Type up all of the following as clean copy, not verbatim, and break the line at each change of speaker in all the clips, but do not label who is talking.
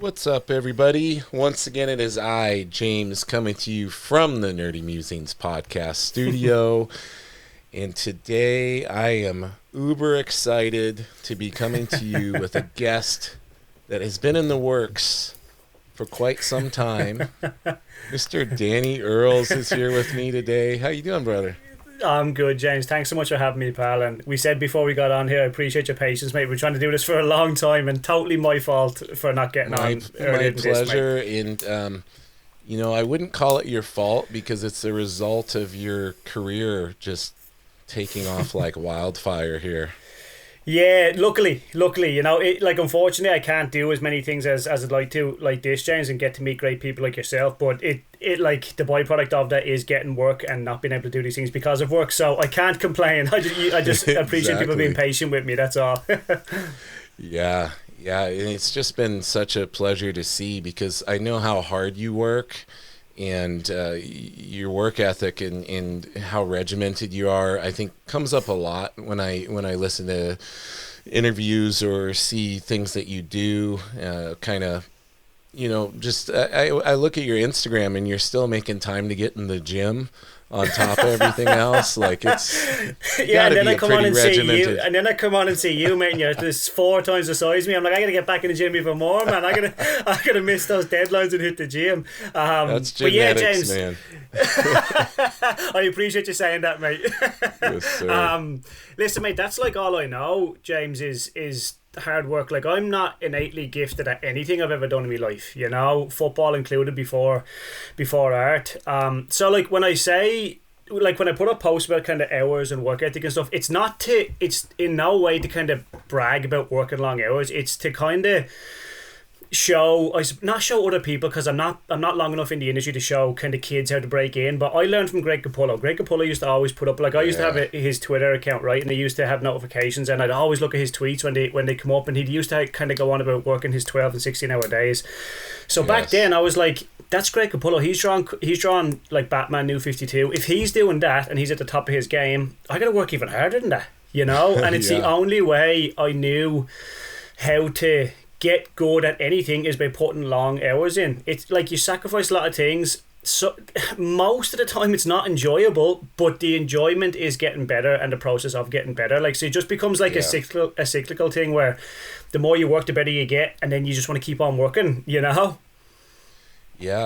What's up, everybody? Once again, it is I, James, coming to you from the Nerdy Mewzings podcast studio. And today I am uber excited to be coming to you with a guest that has been in the works for quite some time. Mr. Danny Earls is here with me today. How you doing, brother?
I'm good, James. Thanks so much for having me, pal. And we said before we got on here, I appreciate your patience, mate. We're trying to do this for a long time, and totally my fault for not getting on.
My pleasure. And I wouldn't call it your fault because it's the result of your career just taking off like wildfire here.
Yeah, luckily, unfortunately, I can't do as many things as I'd like to, like this, James, and get to meet great people like yourself. But it like the byproduct of that is getting work and not being able to do these things because of work. So I can't complain. I just appreciate people being patient with me. That's all.
Yeah, and it's just been such a pleasure to see because I know how hard you work. And your work ethic and how regimented you are, I think, comes up a lot when I listen to interviews or see things that you do. I look at your Instagram and you're still making time to get in the gym on top of everything else. Like it's
and then I come on and see you, mate, and you're just 4 times the size of me. I'm like, I gotta get back in the gym even more, man. I gotta miss those deadlines and hit the gym.
That's genetics, man.
I appreciate you saying that, mate.
Yes, sir.
Listen, mate, that's like all I know, James, is hard work. Like, I'm not innately gifted at anything I've ever done in my life, football included before art. So like when I say, like when I put up posts about kind of hours and work ethic and stuff, it's in no way to kind of brag about working long hours. It's to kind of show other people, because I'm not long enough in the industry to show kind of kids how to break in. But I learned from Greg Capullo. Greg Capullo used to always put up, like, I used to have his Twitter account, right, and he used to have notifications, and I'd always look at his tweets when they come up, and he used to kind of go on about working his 12 and 16 hour days. So back then I was like, that's Greg Capullo. He's drawn like Batman New 52. If he's doing that and he's at the top of his game, I gotta work even harder than that, and it's the only way I knew how to get good at anything is by putting long hours in. It's like you sacrifice a lot of things. So most of the time it's not enjoyable, but the enjoyment is getting better and the process of getting better. Like, so it just becomes like a cyclical thing where the more you work, the better you get, and then you just want to keep on working,
Yeah,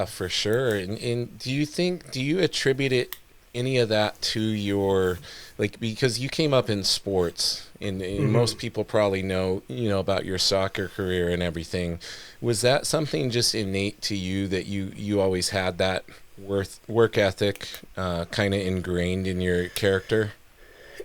for sure. And do you attribute any of that to your, like, because you came up in sports and most people probably know about your soccer career and everything. Was that something just innate to you that you always had that work ethic kind of ingrained in your character?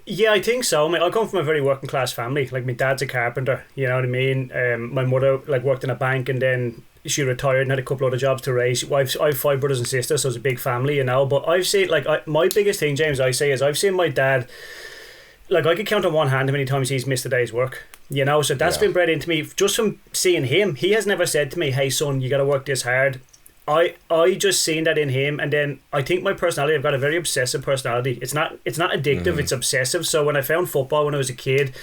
Yeah, I think so. I mean, I come from a very working class family. Like, my dad's a carpenter, you know what I mean? My mother worked in a bank, and then she retired and had a couple other jobs to raise. I have 5 brothers and sisters, so it's a big family, But I've seen, my biggest thing, James, I say, is I've seen my dad, like, I could count on one hand how many times he's missed a day's work, So that's been bred into me just from seeing him. He has never said to me, hey, son, you got to work this hard. I just seen that in him, and then I think my personality, I've got a very obsessive personality. It's not addictive, it's obsessive. So when I found football when I was a kid,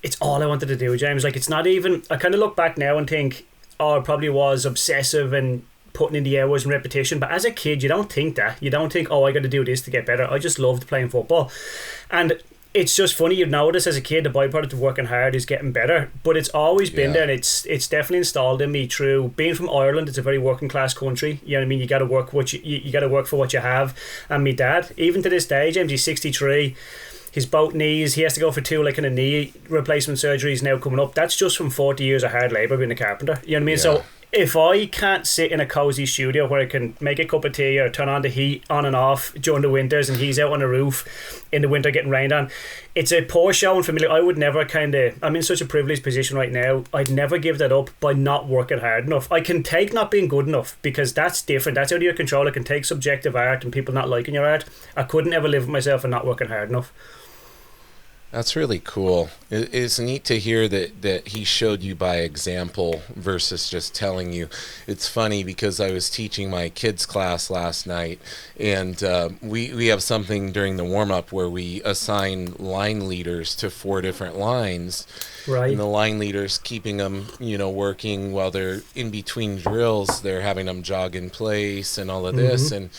it's all I wanted to do, James. Like, it's not even, I kind of look back now and think, I probably was obsessive and putting in the hours and repetition, but as a kid you don't think that. You don't think, I got to do this to get better. I just loved playing football. And it's just funny, you notice as a kid the byproduct of working hard is getting better, but it's always been there, and it's definitely installed in me through being from Ireland. It's a very working class country, you know what I mean? You got to work you got to work for what you have. And my dad, even to this day, James, he's 63. His both knees, he has to go for 2 kind of knee replacement surgeries now coming up. That's just from 40 years of hard labour being a carpenter. You know what I mean? Yeah. So if I can't sit in a cosy studio where I can make a cup of tea or turn on the heat on and off during the winters, and he's out on the roof in the winter getting rained on, it's a poor showing for me. Like, I would never I'm in such a privileged position right now. I'd never give that up by not working hard enough. I can take not being good enough, because that's different. That's out of your control. I can take subjective art and people not liking your art. I couldn't ever live with myself and not working hard enough.
That's really cool. It's neat to hear that he showed you by example versus just telling you. It's funny because I was teaching my kids class last night, and we have something during the warm-up where we assign line leaders to 4 different lines.
Right.
And the line leaders keeping them, working while they're in between drills. They're having them jog in place and all of this. And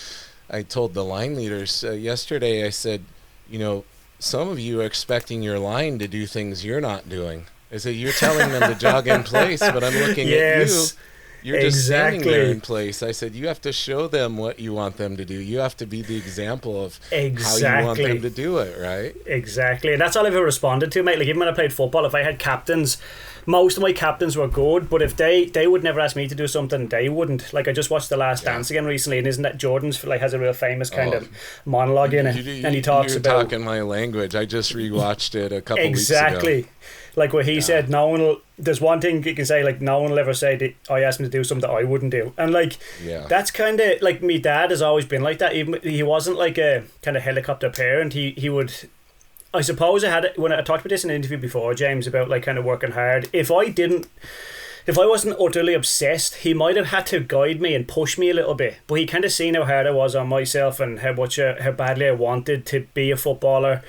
I told the line leaders yesterday, I said, some of you are expecting your line to do things you're not doing. I said, you're telling them to jog in place, but I'm looking at you. You're just standing there in place. I said, you have to show them what you want them to do. You have to be the example of how you want them to do it, right?
Exactly. And that's all I've ever responded to, mate. Like, even when I played football, if I had captains, most of my captains were good, but if they would never ask me to do something, they wouldn't. Like, I just watched The Last Dance again recently, and isn't that Jordan's, like, has a real famous kind of monologue in it, and he talks about...
You're talking my language. I just rewatched it a couple weeks ago.
Exactly. Like what he said, no one will... There's one thing you can say, like, no one will ever say that I asked him to do something that I wouldn't do. And, like, that's kind of... Like, me dad has always been like that. Even he wasn't, like, a kind of helicopter parent. He would... I suppose I had... When I talked about this in an interview before, James, about, like, kind of working hard. If I wasn't utterly obsessed, he might have had to guide me and push me a little bit. But he kind of seen how hard I was on myself and how badly I wanted to be a footballer.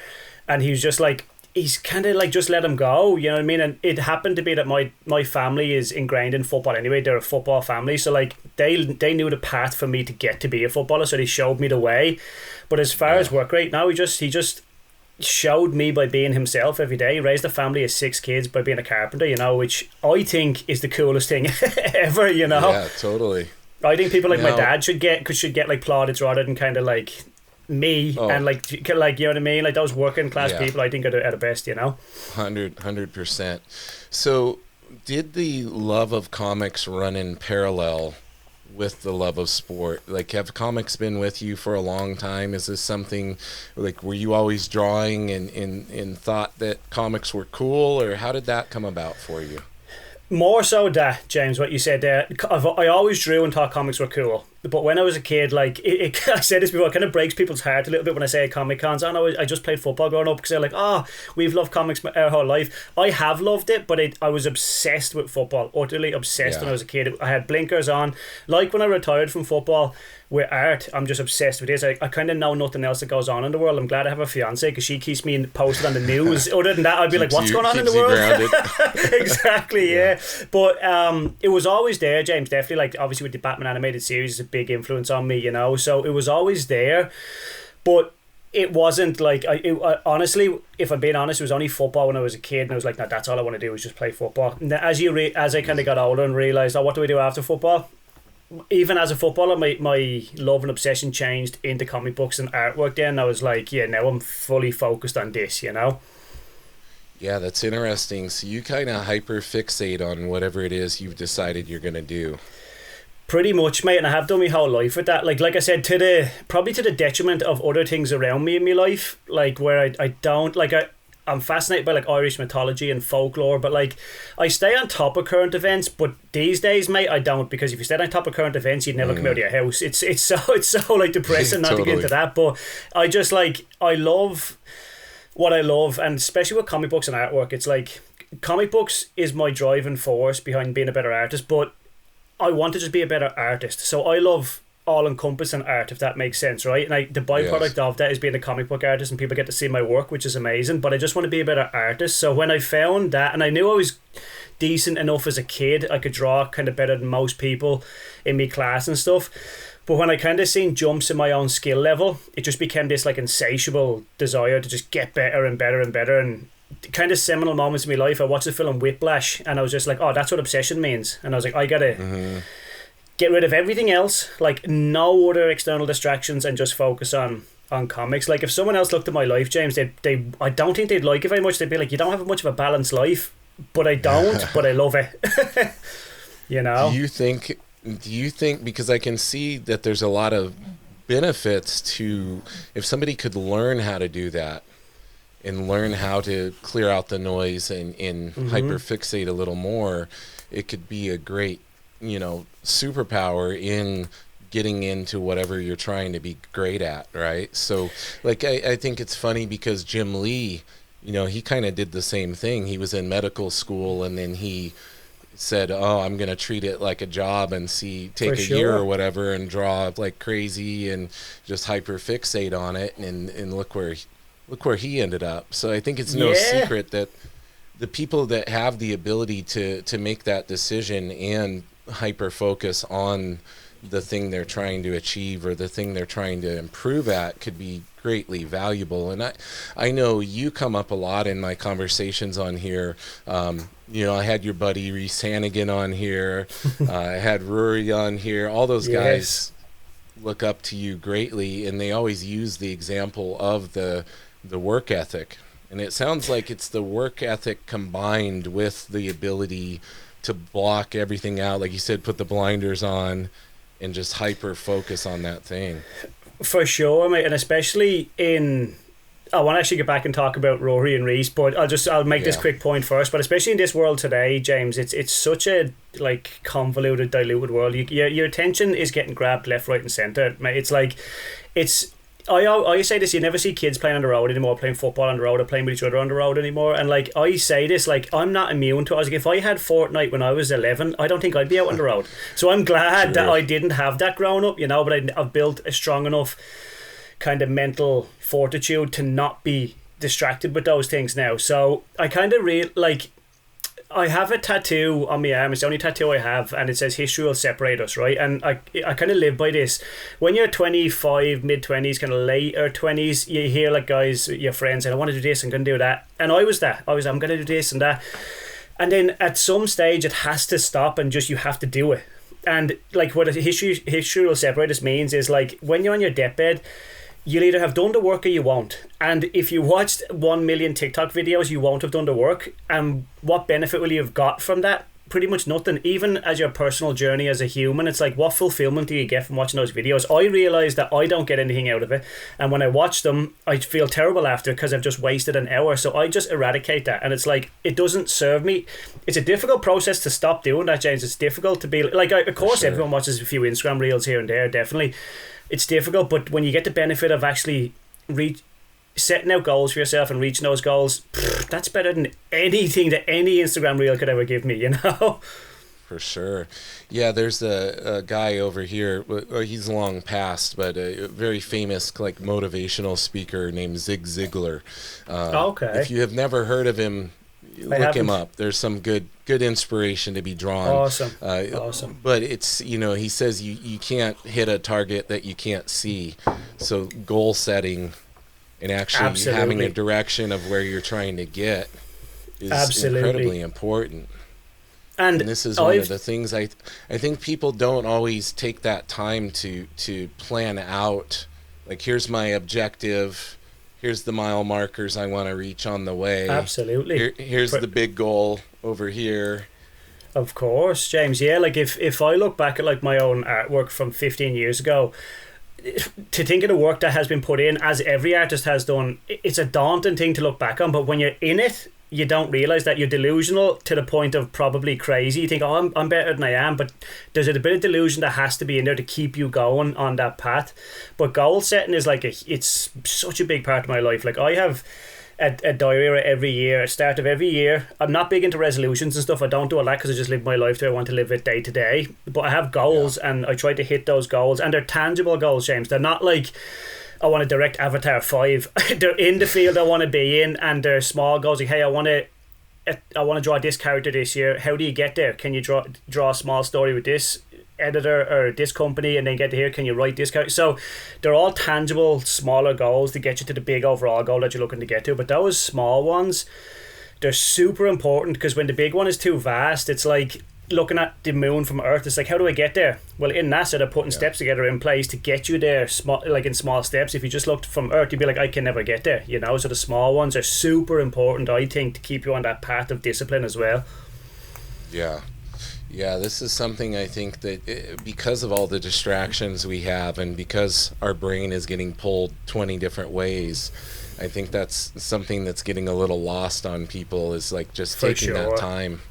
And he was just like... He's kind of like, just let him go, you know what I mean? And it happened to be that my family is ingrained in football anyway. They're a football family, so like they knew the path for me to get to be a footballer, so they showed me the way. But as far as work right now, he just showed me by being himself every day. He raised a family of 6 kids by being a carpenter, which I think is the coolest thing ever,
Yeah, totally.
I think people like my dad should get like plaudits rather than kind of like me and like you know what I mean, like those working class people I think are the best,
100%. So did the love of comics run in parallel with the love of sport? Like, have comics been with you for a long time? Is this something like, were you always drawing and thought that comics were cool, or how did that come about for you?
More so that, James, what you said there. I always drew and thought comics were cool. But when I was a kid, like, I said this before, it kind of breaks people's heart a little bit when I say Comic Cons. I just played football growing up, because they're like, we've loved comics our whole life. I have loved it, but I was obsessed with football, utterly obsessed when I was a kid. I had blinkers on. Like when I retired from football, with art, I'm just obsessed with this. I kind of know nothing else that goes on in the world. I'm glad I have a fiance, because she keeps me posted on the news. Other than that, I'd be like, what's going on in the world? Exactly, yeah. But it was always there, James, definitely. Like, obviously with the Batman animated series, it's a big influence on me, so it was always there. But it wasn't like, honestly, if I'm being honest, it was only football when I was a kid, and I was like, no, that's all I want to do is just play football. And as I kind of got older and realised, what do I do after football? Even as a footballer, my love and obsession changed into comic books and artwork then. I was like, now I'm fully focused on this, Yeah,
that's interesting. So you kind of hyper fixate on whatever it is you've decided you're going to do.
Pretty much, mate, and I have done my whole life with that. Like I said, probably to the detriment of other things around me in my life, like where I don't, like I'm fascinated by like Irish mythology and folklore, but like I stay on top of current events. But these days, mate, I don't, because if you stayed on top of current events, you'd never come out of your house. It's so like depressing not to get into that. But I just like, I love what I love, and especially with comic books and artwork, it's like comic books is my driving force behind being a better artist, but I want to just be a better artist. So I love all-encompassing art, if that makes sense, right? And the byproduct of that is being a comic book artist, and people get to see my work, which is amazing. But I just want to be a better artist. So when I found that, and I knew I was decent enough as a kid, I could draw kind of better than most people in my class and stuff. But when I kind of seen jumps in my own skill level, it just became this like insatiable desire to just get better and better and better. And kind of seminal moments in my life, I watched the film Whiplash, and I was just like, that's what obsession means. And I was like, I gotta get rid of everything else, like no other external distractions, and just focus on comics. Like if someone else looked at my life, James, they I don't think they'd like it very much. They'd be like, you don't have much of a balanced life. But I don't, but I love it.
Do you think, because I can see that there's a lot of benefits to, if somebody could learn how to do that and learn how to clear out the noise and hyperfixate a little more, it could be a great, superpower in getting into whatever you're trying to be great at, right? So, like, I think it's funny because Jim Lee he kind of did the same thing. He was in medical school, and then he said, "Oh, I'm gonna treat it like a job and take a year or whatever, and draw like crazy and just hyper fixate on it, and look where he ended up." So I think it's no secret that the people that have the ability to make that decision and hyper focus on the thing they're trying to achieve or the thing they're trying to improve at could be greatly valuable. And I know you come up a lot in my conversations on here. I had your buddy Reese Hannigan on here. I had Rory on here. All those guys look up to you greatly, and they always use the example of the work ethic. And it sounds like it's the work ethic combined with the ability to block everything out. Like you said, put the blinders on and just hyper focus on that thing.
For sure, mate. And especially I want to actually get back and talk about Rory and Reese, but I'll make this quick point first. But especially in this world today, James, it's such a convoluted, diluted world. Your attention is getting grabbed left, right, and centre. It's like I say this, you never see kids playing on the road anymore, playing football on the road or playing with each other on the road anymore. And I say this, I'm not immune to it. I was like, if I had Fortnite when I was 11, I don't think I'd be out on the road. So I'm glad that I didn't have that growing up, but I've built a strong enough kind of mental fortitude to not be distracted with those things now. So I kind of I have a tattoo on my arm. It's the only tattoo I have, and it says history will separate us, right? And I kind of live by this. When you're 25, mid-20s, kind of later 20s, you hear guys, your friends saying, I want to do this, I'm going to do that. And I was that. I'm going to do this and that. And then at some stage, it has to stop and just you have to do it. And what a history will separate us means is when you're on your deathbed, you'll either have done the work or you won't. And if you watched 1 million TikTok videos, you won't have done the work. And what benefit will you have got from that? Pretty much nothing. Even as your personal journey as a human, it's what fulfillment do you get from watching those videos? I realise that I don't get anything out of it. And when I watch them, I feel terrible after because I've just wasted an hour. So I just eradicate that. And it's it doesn't serve me. It's a difficult process to stop doing that, James. It's difficult to be of course, everyone watches a few Instagram reels here and there, definitely. It's difficult, but when you get the benefit of actually setting out goals for yourself and reaching those goals, that's better than anything that any Instagram reel could ever give me,
For sure. Yeah, there's a guy over here, he's long past, but a very famous motivational speaker named Zig Ziglar.
Okay.
If you have never heard of him, look him up. There's some good inspiration to be drawn.
Awesome.
But it's, he says you can't hit a target that you can't see. So goal setting and actually having a direction of where you're trying to get is incredibly important. And this is one of the things I think people don't always take that time to plan out. Here's my objective. Here's the mile markers I want to reach on the way.
Absolutely.
Here's the big goal over here.
Of course, James. Yeah, if I look back at my own artwork from 15 years ago, to think of the work that has been put in, as every artist has done, it's a daunting thing to look back on. But when you're in it, you don't realise that you're delusional to the point of probably crazy. You think, I'm better than I am, but there's a bit of delusion that has to be in there to keep you going on that path. But goal setting is it's such a big part of my life. I have a diary every year, start of every year. I'm not big into resolutions and stuff. I don't do all that because I just live my life the way I want to live it day to day. But I have goals and I try to hit those goals, and they're tangible goals, James. They're not I want to direct Avatar 5. They're in the field I want to be in, and they're small goals. Hey, I want to draw this character this year. How do you get there? Can you draw a small story with this editor or this company, and then get to here? Can you write this character? So they're all tangible, smaller goals to get you to the big overall goal that you're looking to get to. But those small ones, they're super important, because when the big one is too vast, it's looking at the moon from Earth. It's how do I get there? Well, in NASA, they're putting steps together in place to get you there, in small steps. If you just looked from Earth, you'd be I can never get there, So the small ones are super important, I think, to keep you on that path of discipline as well.
Yeah, this is something I think that because of all the distractions we have, and because our brain is getting pulled 20 different ways, I think that's something that's getting a little lost on people, is just taking that time.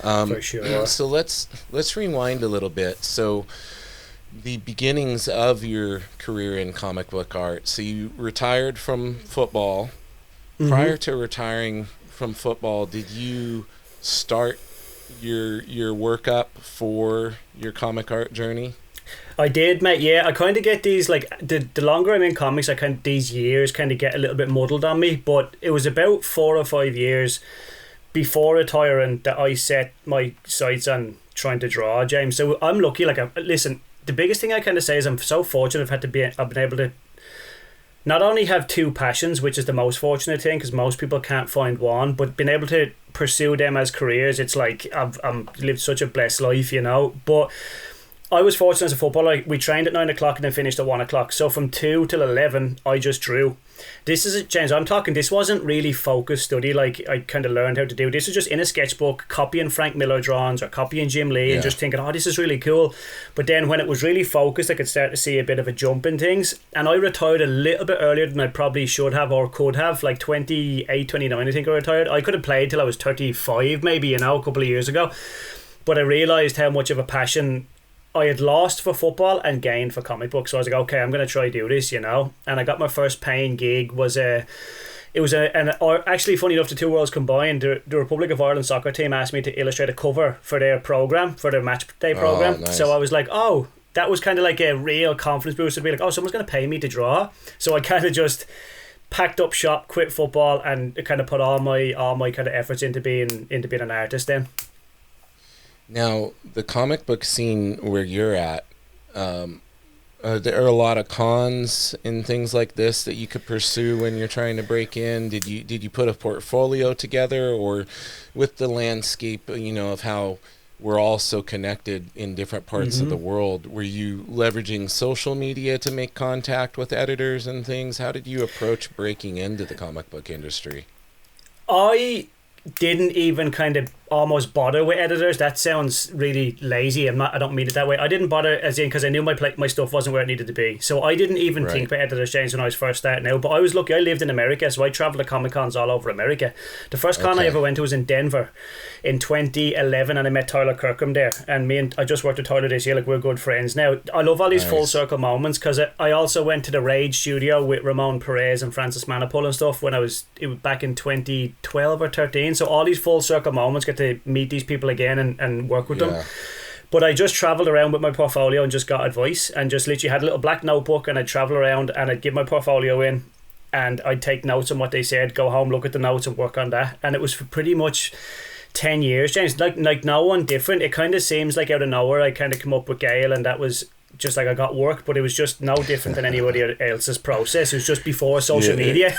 For sure.
So let's rewind a little bit. So the beginnings of your career in comic book art. So you retired from football, prior to retiring from football, did you start your workup for your comic art journey?
I did, mate. Yeah, I kind of get these, like, the longer I'm in comics, I kind of, these years kind of get a little bit muddled on me. But it was about 4 or 5 years before retiring that I set my sights on trying to draw, James. So I'm lucky. Like, listen, the biggest thing I kind of say is I'm so fortunate I've been able to not only have two passions, which is the most fortunate thing because most people can't find one, but being able to pursue them as careers. It's like I've lived such a blessed life, you know. But I was fortunate as a footballer. We trained at 9 o'clock and then finished at 1 o'clock. So from 2 till 11, I just drew. This is, James, I'm talking, this wasn't really focused study like I kind of learned how to do. This is just in a sketchbook, copying Frank Miller drawings or copying Jim Lee and just thinking, oh, this is really cool. But then when it was really focused, I could start to see a bit of a jump in things. And I retired a little bit earlier than I probably should have or could have, like 28, 29, I think I retired. I could have played till I was 35 maybe, you know, a couple of years ago. But I realised how much of a passion I had lost for football and gained for comic books. So I was like, okay, I'm going to try do this, you know. And I got my first paying gig actually, funny enough, the two worlds combined, the Republic of Ireland soccer team asked me to illustrate a cover for their program, for their match day program.
Oh, nice.
So I was like, oh, that was kind of like a real confidence boost to be like, oh, someone's going to pay me to draw. So I kind of just packed up shop, quit football, and kind of put all my kind of efforts into being an artist then.
Now, the comic book scene where you're at, there are a lot of cons and things like this that you could pursue when you're trying to break in. Did you put a portfolio together, or with the landscape, you know, of how we're all so connected in different parts of the world, were you leveraging social media to make contact with editors and things? How did you approach breaking into the comic book industry?
I didn't even kind of almost bother with editors. That sounds really lazy. I don't mean it that way. I didn't bother as in because I knew my stuff wasn't where it needed to be. So I didn't even think about editors, James, when I was first starting out. But I was lucky. I lived in America, so I travelled to Comic Cons all over America. The first con I ever went to was in Denver in 2011, and I met Tyler Kirkham there. And I just worked with Tyler this year. Like, we're good friends now. I love all these full circle moments because I also went to the Rage studio with Ramon Perez and Francis Manapul and stuff when it was back in 2012 or 13. So all these full circle moments get to meet these people again and work with them. But I just travelled around with my portfolio and just got advice and just literally had a little black notebook, and I'd travel around and I'd give my portfolio in and I'd take notes on what they said, go home, look at the notes and work on that. And it was for pretty much 10 years, James. Like no one different. It kind of seems like out of nowhere I kind of come up with Gail, and that was just like I got work, but it was just no different than anybody else's process. It was just before social media.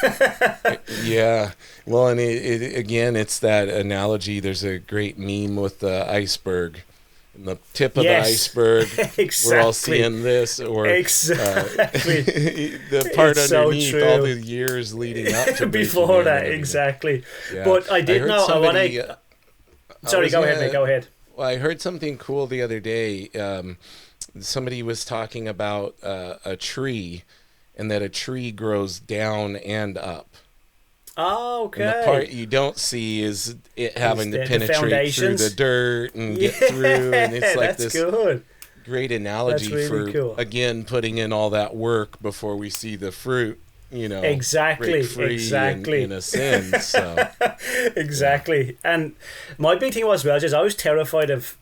Yeah. Well, and it again, it's that analogy. There's a great meme with the iceberg. And the tip of the iceberg,
exactly.
We're all seeing this, or
exactly
the part
it's
underneath,
so
all the years leading up to
before that, exactly. Yeah. But I did know. Sorry, go ahead, mate. Go ahead.
Well, I heard something cool the other day. Somebody was talking about a tree, and that a tree grows down and up.
Oh, okay.
And the part you don't see is it having to penetrate through the dirt and get through, and it's like this
good.
Great analogy
really
for
cool.
Again, putting in all that work before we see the fruit. You know,
exactly.
in a sense. So.
Exactly. And my big thing was, well, just I was terrified of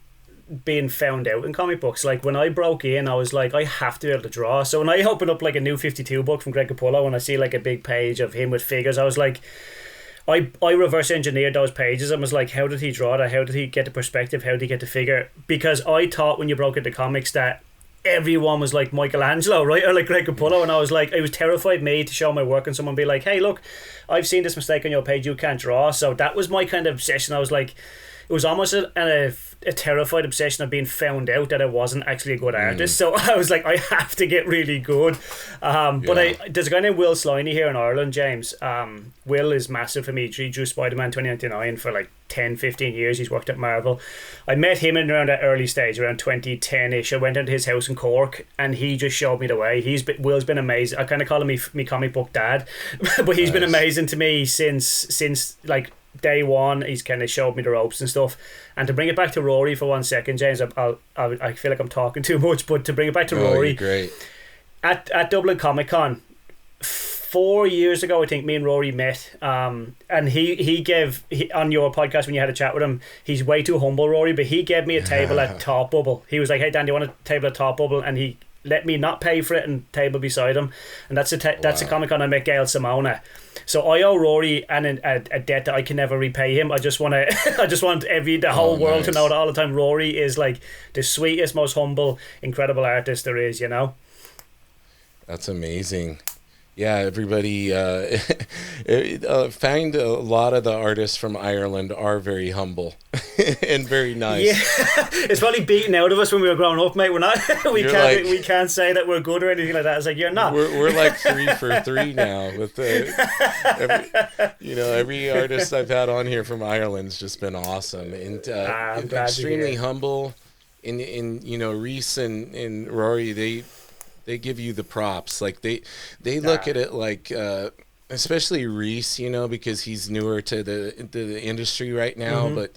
being found out in comic books. Like, when I broke in, I was like, I have to be able to draw. So when I opened up like a new 52 book from Greg Capullo and I see like a big page of him with figures, I was like, I reverse engineered those pages and was like, how did he draw that? How did he get the perspective? How did he get the figure? Because I thought when you broke into comics that everyone was like Michelangelo, right? Or like Greg Capullo. And I was like, it was terrified me to show my work and someone be like, hey, look, I've seen this mistake on your page, you can't draw. So that was my kind of obsession. I was like, it was almost a terrified obsession of being found out that I wasn't actually a good artist. So I was like, I have to get really good. But there's a guy named Will Sliney here in Ireland, James. Will is massive for me. He drew Spider-Man 2099 for like 10, 15 years. He's worked at Marvel. I met him in around that early stage, around 2010-ish. I went into his house in Cork and he just showed me the way. Will's been amazing. I kind of call him me comic book dad. But he's been amazing to me since like day one. He's kind of showed me the ropes and stuff. And to bring it back to Rory for 1 second, James, I feel like I'm talking too much, but to bring it back to Rory,
great.
At Dublin Comic Con, 4 years ago, I think me and Rory met, and he on your podcast when you had a chat with him, he's way too humble, Rory, but he gave me a table at Top Bubble. He was like, "Hey Dan, do you want a table at Top Bubble?" And he let me not pay for it and table beside him, and that's a Comic Con I met Gail Simona. So I owe Rory a debt that I can never repay him. I just want to the whole world to know that all the time. Rory is like the sweetest, most humble, incredible artist there is. You know.
That's amazing. Yeah, everybody find a lot of the artists from Ireland are very humble and very nice.
Yeah, it's probably beaten out of us when we were growing up, mate. We're not. we can't say that we're good or anything like that. It's like you're not.
We're like 3 for 3 now with every artist I've had on here from Ireland's just been awesome and extremely humble. In Reese and Rory, they give you the props. Like they look at it like, especially Reese, because he's newer to the industry right now. But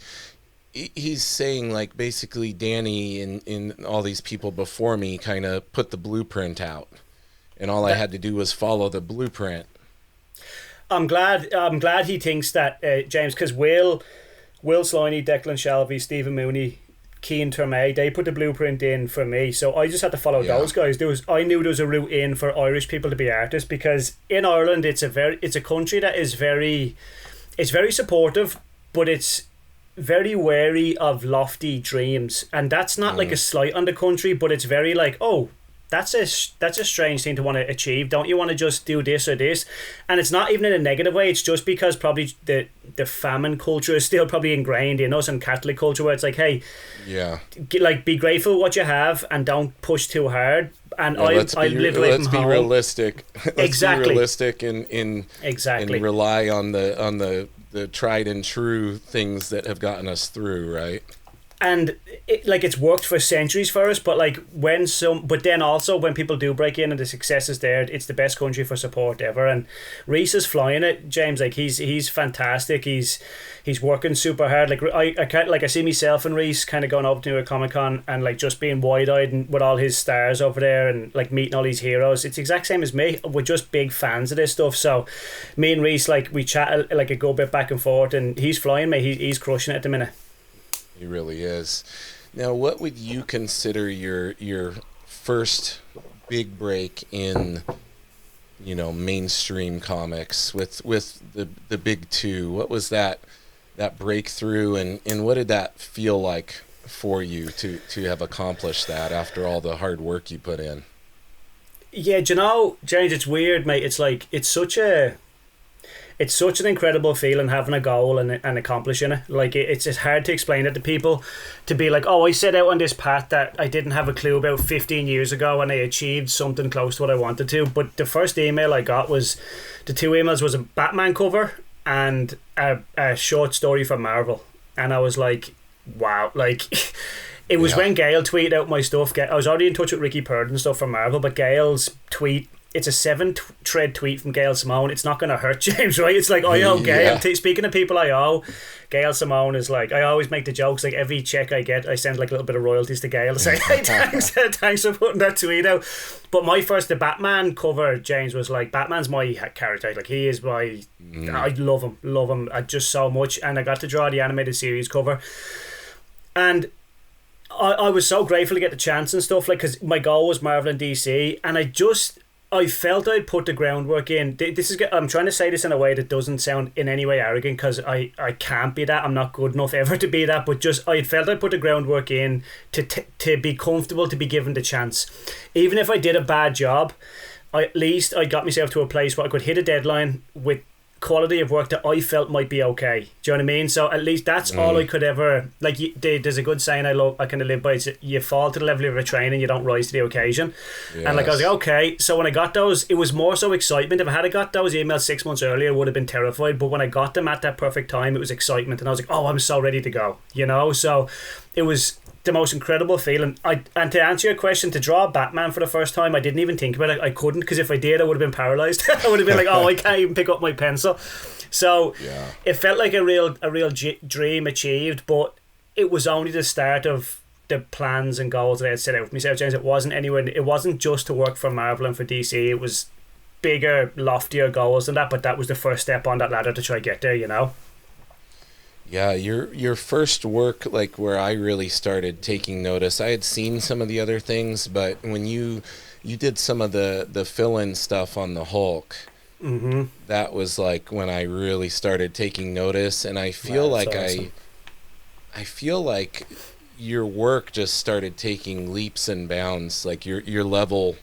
he's saying like basically Danny and all these people before me kind of put the blueprint out, and all I had to do was follow the blueprint.
I'm glad he thinks that, James, because Will Sliney, Declan Shelby, Stephen Mooney, Cian Termay, they put the blueprint in for me, so I just had to follow those guys. I knew there was a route in for Irish people to be artists, because in Ireland it's a country that is very supportive, but it's very wary of lofty dreams, and that's not like a slight on the country, but it's very like, oh, that's a strange thing to want to achieve. Don't you want to just do this or this? And it's not even in a negative way. It's just because probably the famine culture is still probably ingrained in us, and Catholic culture, where it's like, hey, be grateful what you have and don't push too hard. And I lived away from home. Let's be realistic.
Exactly. Be realistic and rely on the tried and true things that have gotten us through, right?
And it's worked for centuries for us, but then also when people do break in and the success is there, it's the best country for support ever. And Reese is flying it, James. Like he's fantastic. He's working super hard. Like I see myself and Reese kind of going up to a Comic-Con and like just being wide-eyed and with all his stars over there and like meeting all these heroes. It's the exact same as me. We're just big fans of this stuff. So me and Reese, like, we chat like a good bit back and forth, and he's flying me. He's crushing it at the minute.
He really is. Now, what would you consider your first big break in, mainstream comics with the big two? What was that breakthrough, and what did that feel like for you to have accomplished that after all the hard work you put in?
Yeah, James, it's weird, mate. It's like it's such an incredible feeling having a goal and accomplishing it. Like it's hard to explain it to people, to be like, oh, I set out on this path that I didn't have a clue about 15 years ago, and I achieved something close to what I wanted to. But the first email I got was a Batman cover and a short story from Marvel, and I was like, wow, like. It was when Gail tweeted out my stuff. I was already in touch with Ricky Purd and stuff from Marvel, but Gail's tweet, it's a 7-thread tweet from Gail Simone. It's not going to hurt, James, right? It's like, I owe Gail. Speaking of people I owe, Gail Simone is like, I always make the jokes, like every check I get, I send like a little bit of royalties to Gail to say, hey, thanks for putting that tweet out. But the Batman cover, James, was like, Batman's my character. Like, he is my, I love him just so much. And I got to draw the animated series cover. And I was so grateful to get the chance and stuff, like, because my goal was Marvel and DC, and I felt I'd put the groundwork in. I'm trying to say this in a way that doesn't sound in any way arrogant, because I can't be that. I'm not good enough ever to be that, but just I felt I'd put the groundwork in to be comfortable to be given the chance. Even if I did a bad job, at least I got myself to a place where I could hit a deadline with quality of work that I felt might be okay. Do you know what I mean? So at least that's all I could ever, like, there's a good saying I kind of live by, it's you fall to the level of a train and you don't rise to the occasion. Yes. And like I was like, okay, so when I got those, it was more so excitement. If I had got those emails 6 months earlier, I would have been terrified, but when I got them at that perfect time, it was excitement, and I was like, oh, I'm so ready to go, so it was the most incredible feeling. And to answer your question, to draw Batman for the first time, I didn't even think about it. I couldn't, because if I did, I would have been paralyzed. I would have been like, oh, I can't even pick up my pencil. So it felt like a real dream achieved, but it was only the start of the plans and goals that I had set out for myself, James. It wasn't just to work for Marvel and for DC. It was bigger, loftier goals than that, but that was the first step on that ladder to try to get there, you know?
Yeah, your first work, like where I really started taking notice, I had seen some of the other things, but when you did some of the fill-in stuff on the Hulk, that was like when I really started taking notice, and I feel like awesome. I feel like your work just started taking leaps and bounds. Like your level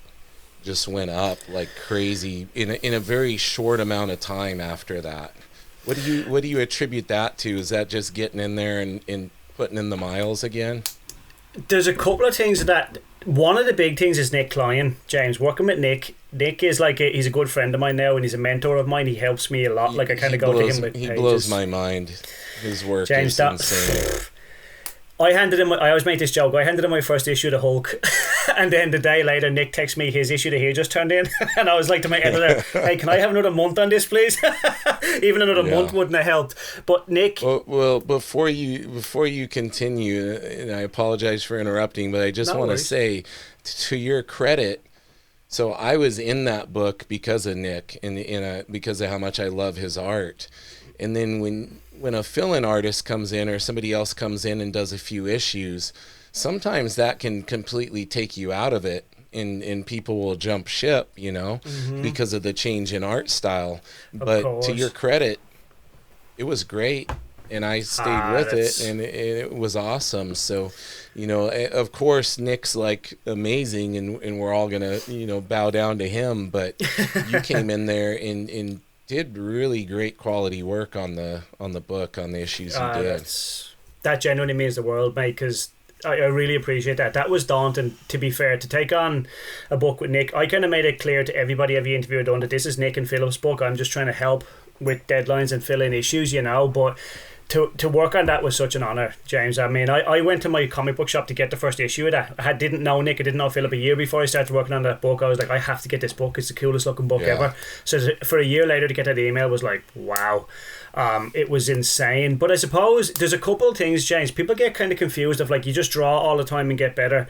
just went up like crazy in a very short amount of time after that. What do you attribute that to? Is that just getting in there and putting in the miles again?
There's a couple of things that. One of the big things is Nick Klein, James. Working with Nick is like he's a good friend of mine now, and he's a mentor of mine. He helps me a lot. Like I kind of go to him with
he
pages.
Blows my mind. His work
James,
is insane.
I always make this joke. I handed him my first issue to Hulk, and then the day later, Nick texts me his issue that he just turned in, and I was like to my editor, "Hey, can I have another month on this, please?" Even another month wouldn't have helped. But Nick,
well, before you continue, and I apologize for interrupting, but I just want to say, to your credit, so I was in that book because of Nick, because of how much I love his art, and then when a fill-in artist comes in or somebody else comes in and does a few issues, sometimes that can completely take you out of it, and people will jump ship, you know, because of the change in art style. But to your credit, it was great, and I stayed with it, and it was awesome. So, you know, of course, Nick's like amazing, and we're all gonna, you know, bow down to him. But you came in there and did really great quality work on the book, on the issues you did.
That genuinely means the world, mate, because I really appreciate that. That was daunting, to be fair, to take on a book with Nick. I kind of made it clear to everybody, every interview I've done, that this is Nick and Philip's book. I'm just trying to help with deadlines and fill in issues, you know, but to work on that was such an honour, James. I mean, I went to my comic book shop to get the first issue of that. I didn't know Nick, I didn't know Philip. A year before I started working on that book, I was like, I have to get this book. It's the coolest looking book ever. So for a year later to get that email was like, wow. It was insane. But I suppose there's a couple of things, James. People get kind of confused of like, you just draw all the time and get better.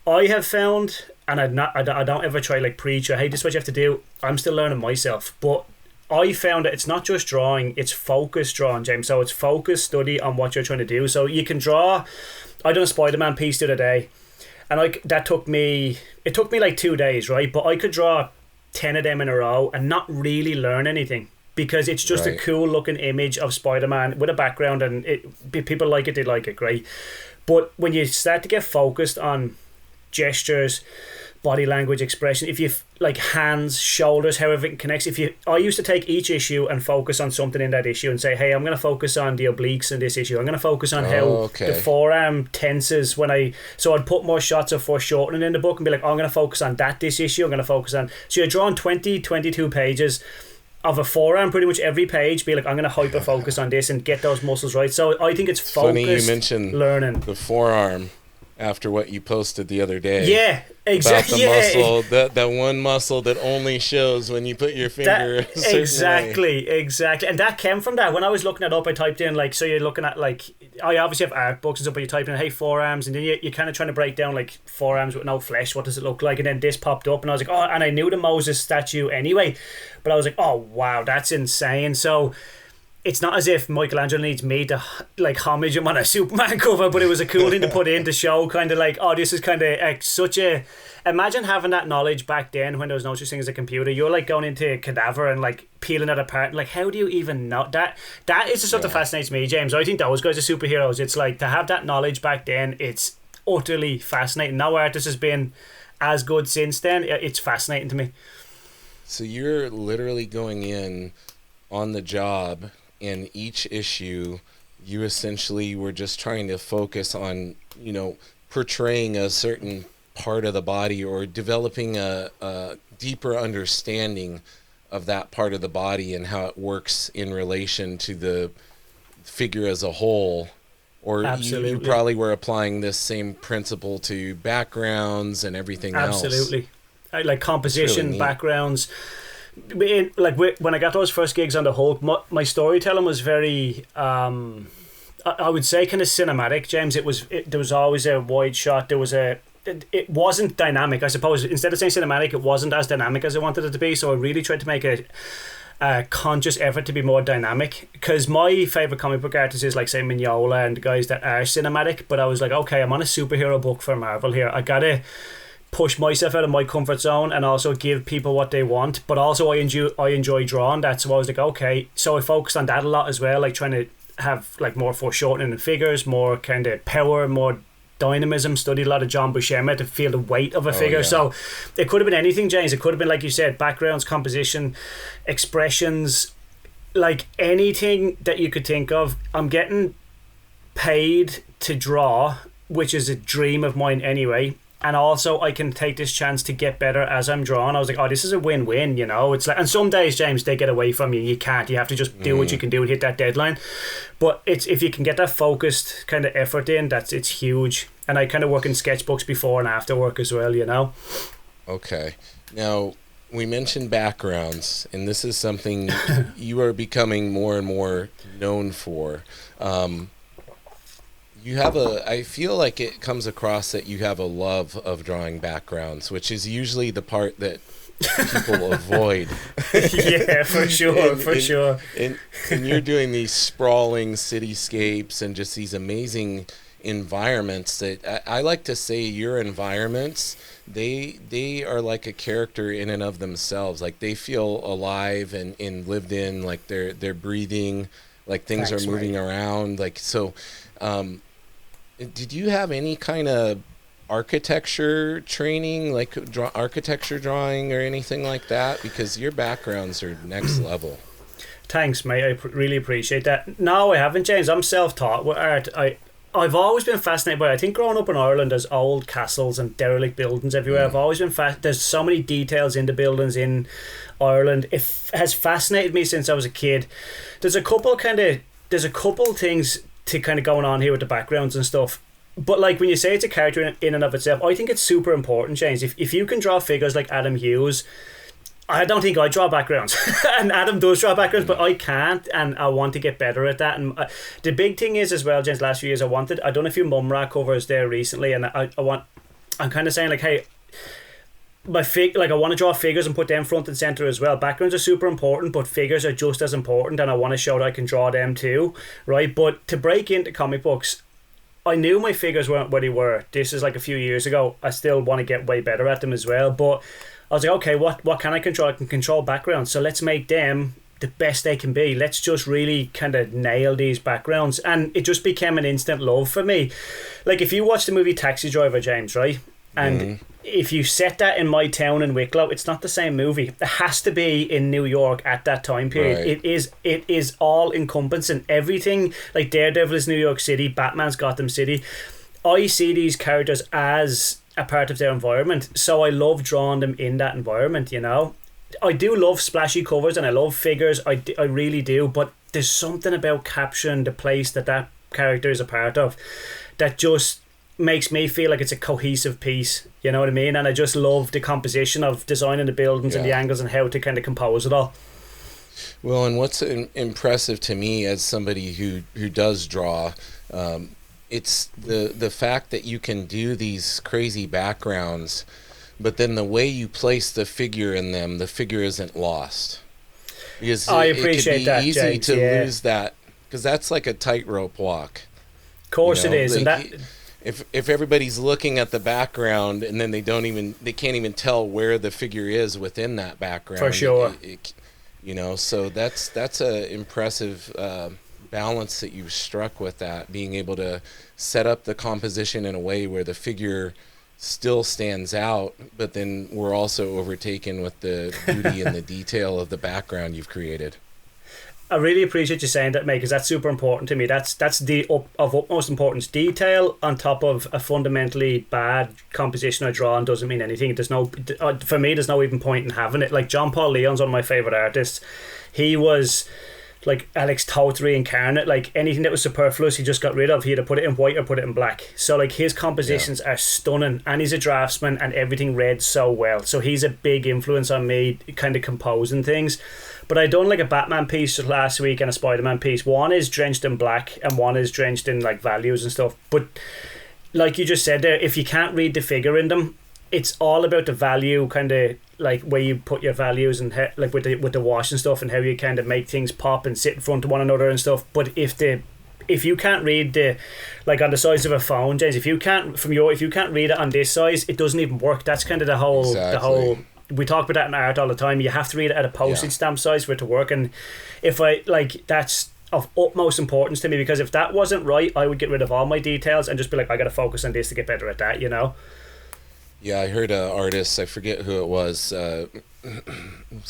I have found, and I don't ever try like preach or, hey, this is what you have to do. I'm still learning myself. But I found that it's not just drawing, it's focused drawing, James. So it's focused study on what you're trying to do. So you can draw. I done a Spider-Man piece the other day, and it took me like 2 days, right? But I could draw 10 of them in a row and not really learn anything, because it's just a cool looking image of Spider-Man with a background, and people like it, they like it, great. But when you start to get focused on gestures, body language, expression, if you like hands, shoulders, how everything connects, I used to take each issue and focus on something in that issue and say, hey, I'm going to focus on the obliques in this issue. I'm going to focus on how the forearm tenses so I'd put more shots of foreshortening in the book and be like, oh, I'm going to focus on this issue. I'm going to focus on, so you're drawing 22 pages of a forearm, pretty much every page, be like, I'm going to hyper focus on this and get those muscles right. So I think it's focused
funny you mentioned
learning.
The forearm after what you posted the other day.
Yeah, exactly.
About the muscle, that one muscle that only shows when you put your finger a certain way.
Exactly. And that came from that. When I was looking it up, I typed in, like, so you're looking at, like, I obviously have art books and stuff, but you type in, hey, forearms, and then you're kind of trying to break down, like, forearms with no flesh, what does it look like? And then this popped up, and I was like, oh, and I knew the Moses statue anyway, but I was like, oh, wow, that's insane. So it's not as if Michelangelo needs me to like homage him on a Superman cover, but it was a cool thing to put in to show kind of like, oh, this is kind of such a, imagine having that knowledge back then when there was no such thing as a computer. You're like going into a cadaver and like peeling it apart, like, how do you even know that is the stuff that fascinates me, James. I think those guys are superheroes. It's like, to have that knowledge back then, it's utterly fascinating. No artist has been as good since then. It's fascinating to me.
So you're literally going in on the job. In each issue, you essentially were just trying to focus on, you know, portraying a certain part of the body or developing a deeper understanding of that part of the body and how it works in relation to the figure as a whole. Or you probably were applying this same principle to backgrounds and everything else. Absolutely.
Like composition, really backgrounds. Like when I got those first gigs on the Hulk, my storytelling was very I would say kind of cinematic, James. There was always a wide shot. There was a it wasn't dynamic, I suppose. Instead of saying cinematic, it wasn't as dynamic as I wanted it to be, so I really tried to make a conscious effort to be more dynamic, because my favourite comic book artist is like say Mignola and the guys that are cinematic, but I was like, okay, I'm on a superhero book for Marvel here, I gotta push myself out of my comfort zone and also give people what they want, but also I enjoy drawing that, so I was like, okay, so I focused on that a lot as well, like trying to have like more foreshortening in figures, more kind of power, more dynamism. Studied a lot of John Buscema to feel the weight of a figure. So it could have been anything, James. It could have been, like you said, backgrounds, composition, expressions, like anything that you could think of. I'm getting paid to draw, which is a dream of mine anyway, and also I can take this chance to get better as I'm drawing. I was like, oh, this is a win-win, you know. It's like, and some days, James, they get away from you. You can't. You have to just do what you can do and hit that deadline. But it's, if you can get that focused kind of effort in, it's huge. And I kind of work in sketchbooks before and after work as well, you know. Okay.
Now, we mentioned backgrounds, and this is something you are becoming more and more known for. You have I feel like it comes across that you have a love of drawing backgrounds, which is usually the part that people avoid.
Yeah, for sure.
And you're doing these sprawling cityscapes and just these amazing environments that I like to say your environments, they are like a character in and of themselves. Like they feel alive and lived in, like they're breathing, like things are moving around. Like, so, did you have any kind of architecture training, like architecture drawing or anything like that? Because your backgrounds are next level.
Thanks, mate. I really appreciate that. No, I haven't, James. I'm self-taught with art. I've always been fascinated by it. I think growing up in Ireland, there's old castles and derelict buildings everywhere. I've always been there's so many details in the buildings in Ireland. It has fascinated me since I was a kid. There's a couple things to kind of going on here with the backgrounds and stuff. But like when you say it's a character in and of itself, I think it's super important, James. If you can draw figures like Adam Hughes, I don't think I draw backgrounds. And Adam does draw backgrounds, but I can't, and I want to get better at that. And the big thing is as well, James, last few years I've done a few mum rat covers there recently, and I'm kind of saying like, hey, I want to draw figures and put them front and center as well. Backgrounds are super important, but figures are just as important, and I want to show that I can draw them too, right? But to break into comic books, I knew my figures weren't what they were. This is like a few years ago. I still want to get way better at them as well, but I was like, okay, what can I control? I can control backgrounds, so let's make them the best they can be. Let's just really kind of nail these backgrounds. And it just became an instant love for me. Like if you watch the movie Taxi Driver, James, right? And if you set that in my town in Wicklow, it's not the same movie. It has to be in New York at that time period. Right. It is all encompassing. Everything, like Daredevil is New York City, Batman's Gotham City. I see these characters as a part of their environment, so I love drawing them in that environment, you know. I do love splashy covers and I love figures, I really do, but there's something about capturing the place that character is a part of that just makes me feel like it's a cohesive piece, you know what I mean? And I just love the composition of designing the buildings and the angles and how to kind of compose it all.
Well, and what's impressive to me as somebody who does draw, it's the fact that you can do these crazy backgrounds, but then the way you place the figure in them, the figure isn't lost. Because
I appreciate that,
easy
James,
to lose that, because that's like a tightrope walk.
Of course, you know? It is,
like,
and that.
If everybody's looking at the background and then they can't even tell where the figure is within that background.
For sure.
So that's a impressive balance that you've struck with that, being able to set up the composition in a way where the figure still stands out, but then we're also overtaken with the beauty and the detail of the background you've created.
I really appreciate you saying that, mate, because that's super important to me. That's of utmost importance. Detail on top of a fundamentally bad composition or drawing doesn't mean anything. For me, there's no even point in having it. Like John Paul Leon's one of my favourite artists. He was like Alex Toth reincarnate. Like anything that was superfluous he just got rid of. He either put it in white or put it in black. So like his compositions are stunning, and he's a draftsman and everything read so well. So he's a big influence on me kind of composing things. But I done like a Batman piece last week and a Spider-Man piece. One is drenched in black and one is drenched in like values and stuff. But like you just said there, if you can't read the figure in them, it's all about the value, kind of like where you put your values and like with the wash and stuff, and how you kind of make things pop and sit in front of one another and stuff. But if you can't read the, like on the size of a phone, James, if you can't read it on this size, it doesn't even work. That's kind of the whole. We talk about that in art all the time. You have to read it at a postage stamp size for it to work, and if I like that's of utmost importance to me, because if that wasn't right, I would get rid of all my details and just be like, I got to focus on this to get better at that, you know.
Yeah, I heard an artist, I forget who it was a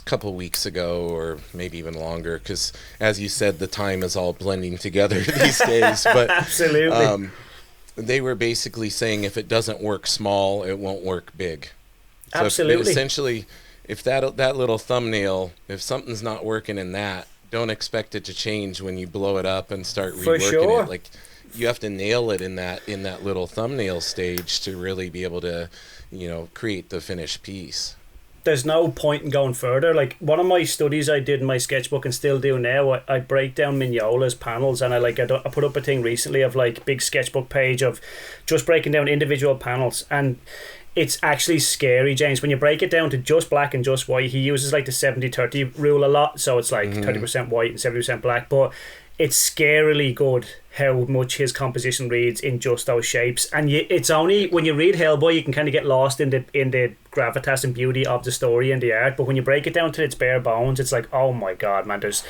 couple weeks ago, or maybe even longer, because as you said, the time is all blending together these days. But
absolutely,
they were basically saying if it doesn't work small, it won't work big. So
absolutely.
Essentially, if that little thumbnail, if something's not working in that, don't expect it to change when you blow it up and start reworking it. Like, you have to nail it in that little thumbnail stage to really be able to, create the finished piece.
There's no point in going further. Like, one of my studies I did in my sketchbook and still do now, I break down Mignola's panels, and I put up a thing recently of like big sketchbook page of just breaking down individual panels, and it's actually scary, James, when you break it down to just black and just white. He uses like the 70-30 rule a lot, so it's like 30% white and 70% black, but it's scarily good how much his composition reads in just those shapes. And it's only when you read Hellboy, you can kind of get lost in the gravitas and beauty of the story and the art, but when you break it down to its bare bones, it's like, oh my god, man, there's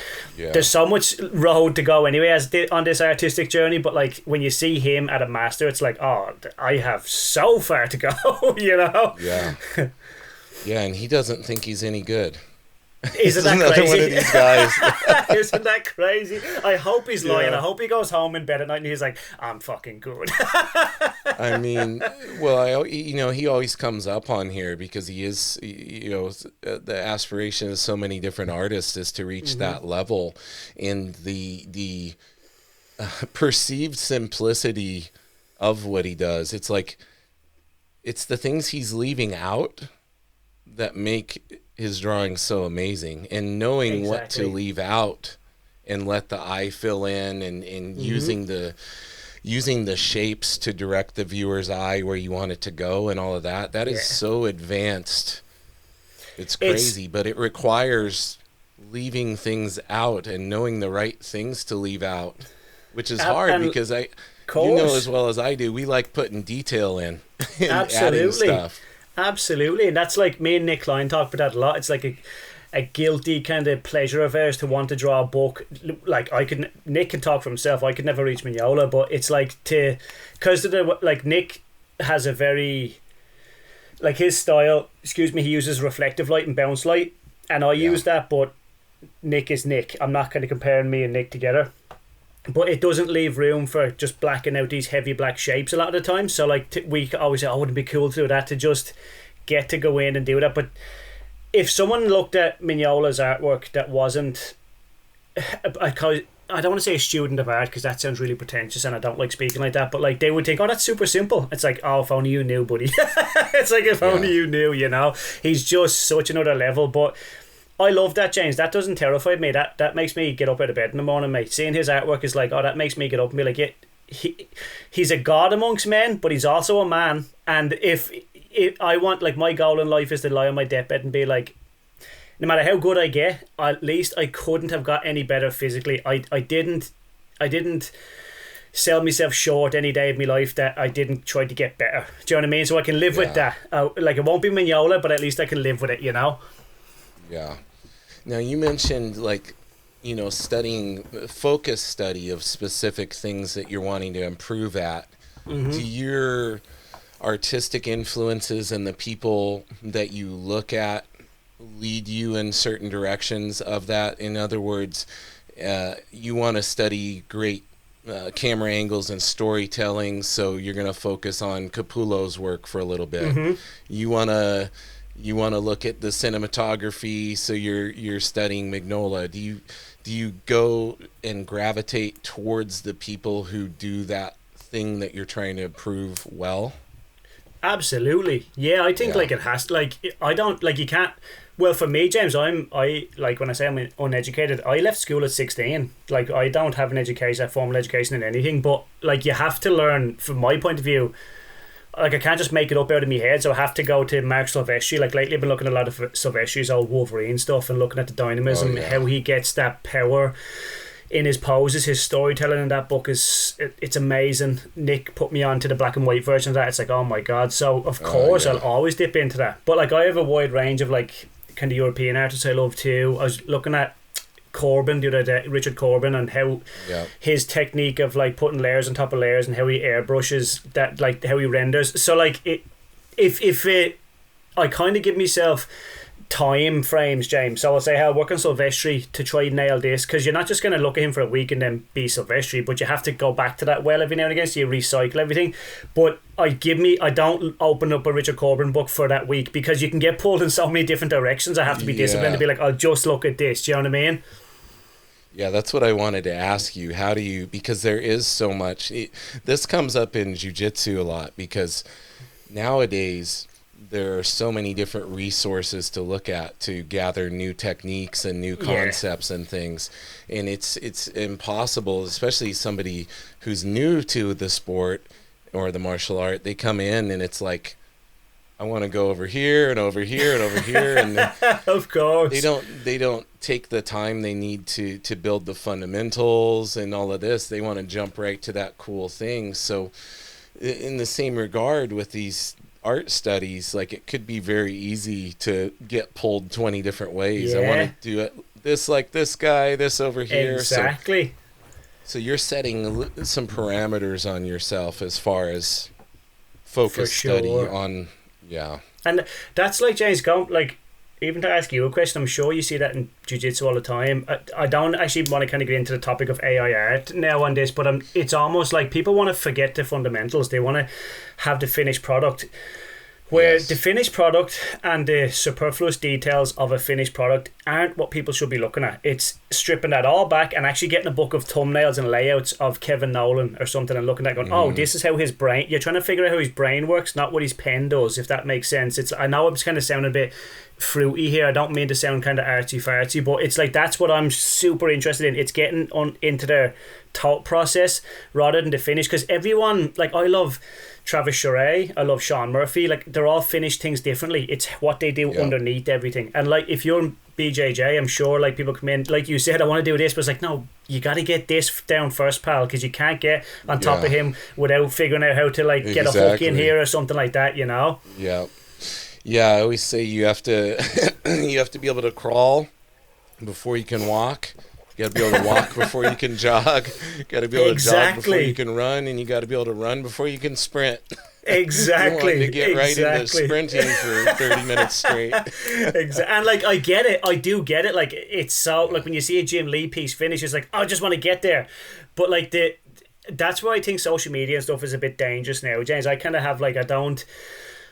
so much road to go anyway on this artistic journey. But like when you see him at a master, it's like, oh, I have so far to go.
Yeah, and he doesn't think he's any good.
Isn't that crazy?
One of these guys.
Isn't that crazy? I hope he's lying. I hope he goes home in bed at night and he's like, I'm fucking good.
I mean, well, he always comes up on here because he is, the aspiration of so many different artists is to reach that level, and the perceived simplicity of what he does. It's like, it's the things he's leaving out that make his drawing so amazing, and knowing what to leave out and let the eye fill in, and using the shapes to direct the viewer's eye where you want it to go, and all of that is so advanced. It's crazy, but it requires leaving things out and knowing the right things to leave out, which is hard, because you know as well as I do, we like putting detail in and adding stuff.
Absolutely, and that's like me and Nick Klein talk about that a lot. It's like a guilty kind of pleasure of ours to want to draw a book. Like Nick can talk for himself. I could never reach Mignola, but it's like because Nick has a very, like, his style. Excuse me, he uses reflective light and bounce light, and I use that. But Nick is Nick. I'm not kind of comparing me and Nick together. But it doesn't leave room for just blacking out these heavy black shapes a lot of the time. So like we always say, oh, wouldn't it be cool to do that, to just get to go in and do that. But if someone looked at Mignola's artwork that wasn't, I don't want to say a student of art, because that sounds really pretentious and I don't like speaking like that, but like they would think, oh, that's super simple. It's like, oh, if only you knew, buddy. It's like, if only you knew, he's just such another level. But I love that, James. That doesn't terrify me. That makes me get up out of bed in the morning, mate. Seeing his artwork is like, oh, that makes me get up and be like, he's a god amongst men, but he's also a man. And if I want, like, my goal in life is to lie on my deathbed and be like, no matter how good I get, at least I couldn't have got any better physically. I didn't sell myself short any day of my life that I didn't try to get better. Do you know what I mean? So I can live with that. Like, it won't be Mignola, but at least I can live with it,
Yeah. Now, you mentioned, like, studying, focus study of specific things that you're wanting to improve at. Do your artistic influences and the people that you look at lead you in certain directions of that? In other words, you want to study great camera angles and storytelling, so you're going to focus on Capullo's work for a little bit. You want to look at the cinematography, so you're studying Mignola. Do you go and gravitate towards the people who do that thing that you're trying to improve well?
Absolutely. Yeah, I think like it has like I don't like you can't well for me, James, I like when I say I'm uneducated, I left school at 16. Like I don't have an education, a formal education in anything, but like you have to learn from my point of view. Like I can't just make it up out of my head, so I have to go to Mark Silvestri. Like lately I've been looking at a lot of Silvestri's old Wolverine stuff and looking at the dynamism, how he gets that power in his poses. His storytelling in that book it's amazing. Nick put me on to the black and white version of that. It's like, oh my god. So of course I'll always dip into that. But like I have a wide range of like kind of European artists I love too. I was looking at Corbin the other day, Richard Corbin, and how his technique of like putting layers on top of layers and how he airbrushes that, like how he renders. So like I kind of give myself time frames, James. So I'll say, I'll work on Silvestri to try and nail this, because you're not just going to look at him for a week and then be Silvestri, but you have to go back to that well every now and again, so you recycle everything. But I don't open up a Richard Corbin book for that week, because you can get pulled in so many different directions. I have to be disciplined to be like, I'll just look at this. Do you know what I mean?
Yeah, that's what I wanted to ask you. How do you, because there is so much, this comes up in jiu-jitsu a lot, because nowadays there are so many different resources to look at to gather new techniques and new concepts and things. And it's impossible, especially somebody who's new to the sport or the martial art. They come in and it's like, I want to go over here and over here and over here, and
of course
they don't take the time they need to build the fundamentals and all of this. They want to jump right to that cool thing. So in the same regard with these art studies, like it could be very easy to get pulled 20 different ways. I want to do it this like this guy, this over here.
Exactly.
So you're setting some parameters on yourself as far as focus study on. Yeah. And
that's like, James, like, even to ask you a question, I'm sure you see that in jiu-jitsu all the time. I don't actually want to kind of get into the topic of AI art now on this, but it's almost like people want to forget the fundamentals. They want to have the finished product, where the finished product and the superfluous details of a finished product aren't what people should be looking at. It's stripping that all back and actually getting a book of thumbnails and layouts of Kevin Nolan or something and looking at it going, oh, this is how his brain... You're trying to figure out how his brain works, not what his pen does, if that makes sense. I know I'm just kind of sounding a bit fruity here. I don't mean to sound kind of artsy-fartsy, but it's like that's what I'm super interested in. It's getting into their thought process rather than the finish, because everyone... Like, I love Travis Charest, I love Sean Murphy, like they're all finished things differently. It's what they do underneath everything. And like if you're BJJ, I'm sure like people come in, like you said, I want to do this, but it's like, no, you got to get this down first, pal, because you can't get on top of him without figuring out how to like get a hook in here or something like that, you know?
I always say you have to you have to be able to crawl before you can walk. You got to be able to walk before you can jog. You got to be able to jog before you can run, and you got to be able to run before you can sprint.
Exactly.
You want to get right into sprinting for 30 minutes straight.
And like I get it, I do get it. Like it's so like when you see a Jim Lee piece finish, it's like, I just want to get there. But like that's why I think social media and stuff is a bit dangerous now, James. I kind of have like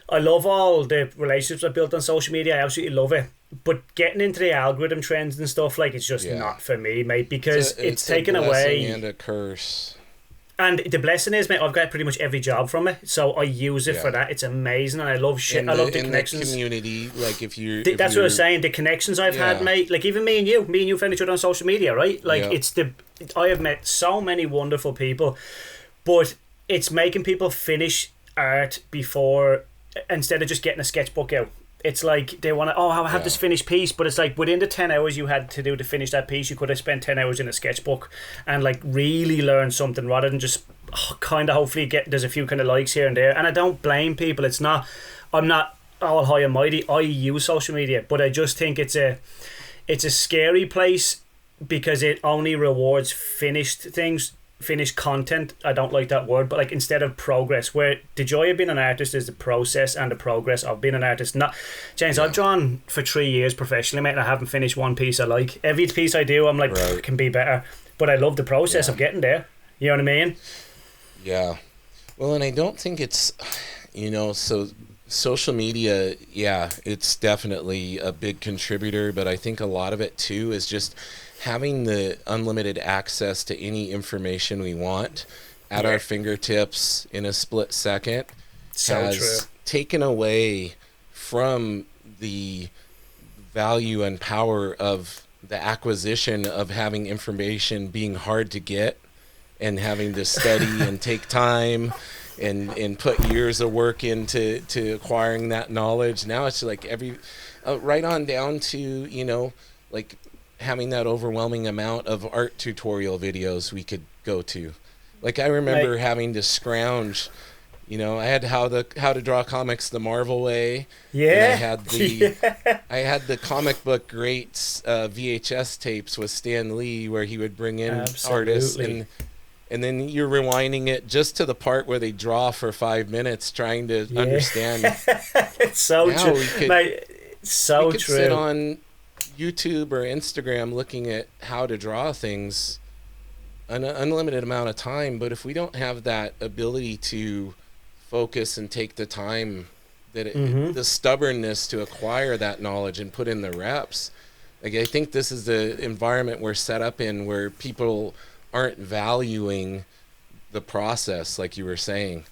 I love all the relationships I built on social media. I absolutely love it. But getting into the algorithm trends and stuff, like, it's just not for me, mate, because it's taken away.
And a curse.
And the blessing is, mate, I've got pretty much every job from it, so I use it for that. It's amazing, and I love shit. I love the connections.
The community, like if
that's what I was saying. The connections I've had, mate. Like even me and you found each other on social media, right? Like I have met so many wonderful people, but it's making people finish art before, instead of just getting a sketchbook out. It's like they want to, I have this finished piece, but it's like within the 10 hours you had to do to finish that piece, you could have spent 10 hours in a sketchbook and like really learn something rather than just kind of hopefully there's a few kind of likes here and there. And I don't blame people. I'm not all high and mighty. I use social media, but I just think it's a scary place because it only rewards finished things. Finished content. I don't like that word, but like instead of progress, where the joy of being an artist is the process and the progress of being an artist. Not, James, I've drawn for 3 years professionally, mate, and I haven't finished one piece I like. Every piece I do, I'm like, it can be better, but I love the process of getting there. You know what I mean?
Yeah. Well, and I don't think it's, so social media, it's definitely a big contributor, but I think a lot of it too is just having the unlimited access to any information we want at our fingertips in a split second taken away from the value and power of the acquisition of having information being hard to get and having to study and take time and put years of work into acquiring that knowledge. Now it's like right on down to, you know, like having that overwhelming amount of art tutorial videos we could go to. Like I remember having to scrounge, you know, I had how to draw comics the Marvel way.
Yeah.
And I had I had the comic book greats VHS tapes with Stan Lee where he would bring in artists and then you're rewinding it just to the part where they draw for 5 minutes trying to understand.
It's so
now
true.
We could sit on YouTube or Instagram looking at how to draw things an unlimited amount of time, but if we don't have that ability to focus and take the time, the stubbornness to acquire that knowledge and put in the reps, like I think this is the environment we're set up in where people aren't valuing the process, like you were saying.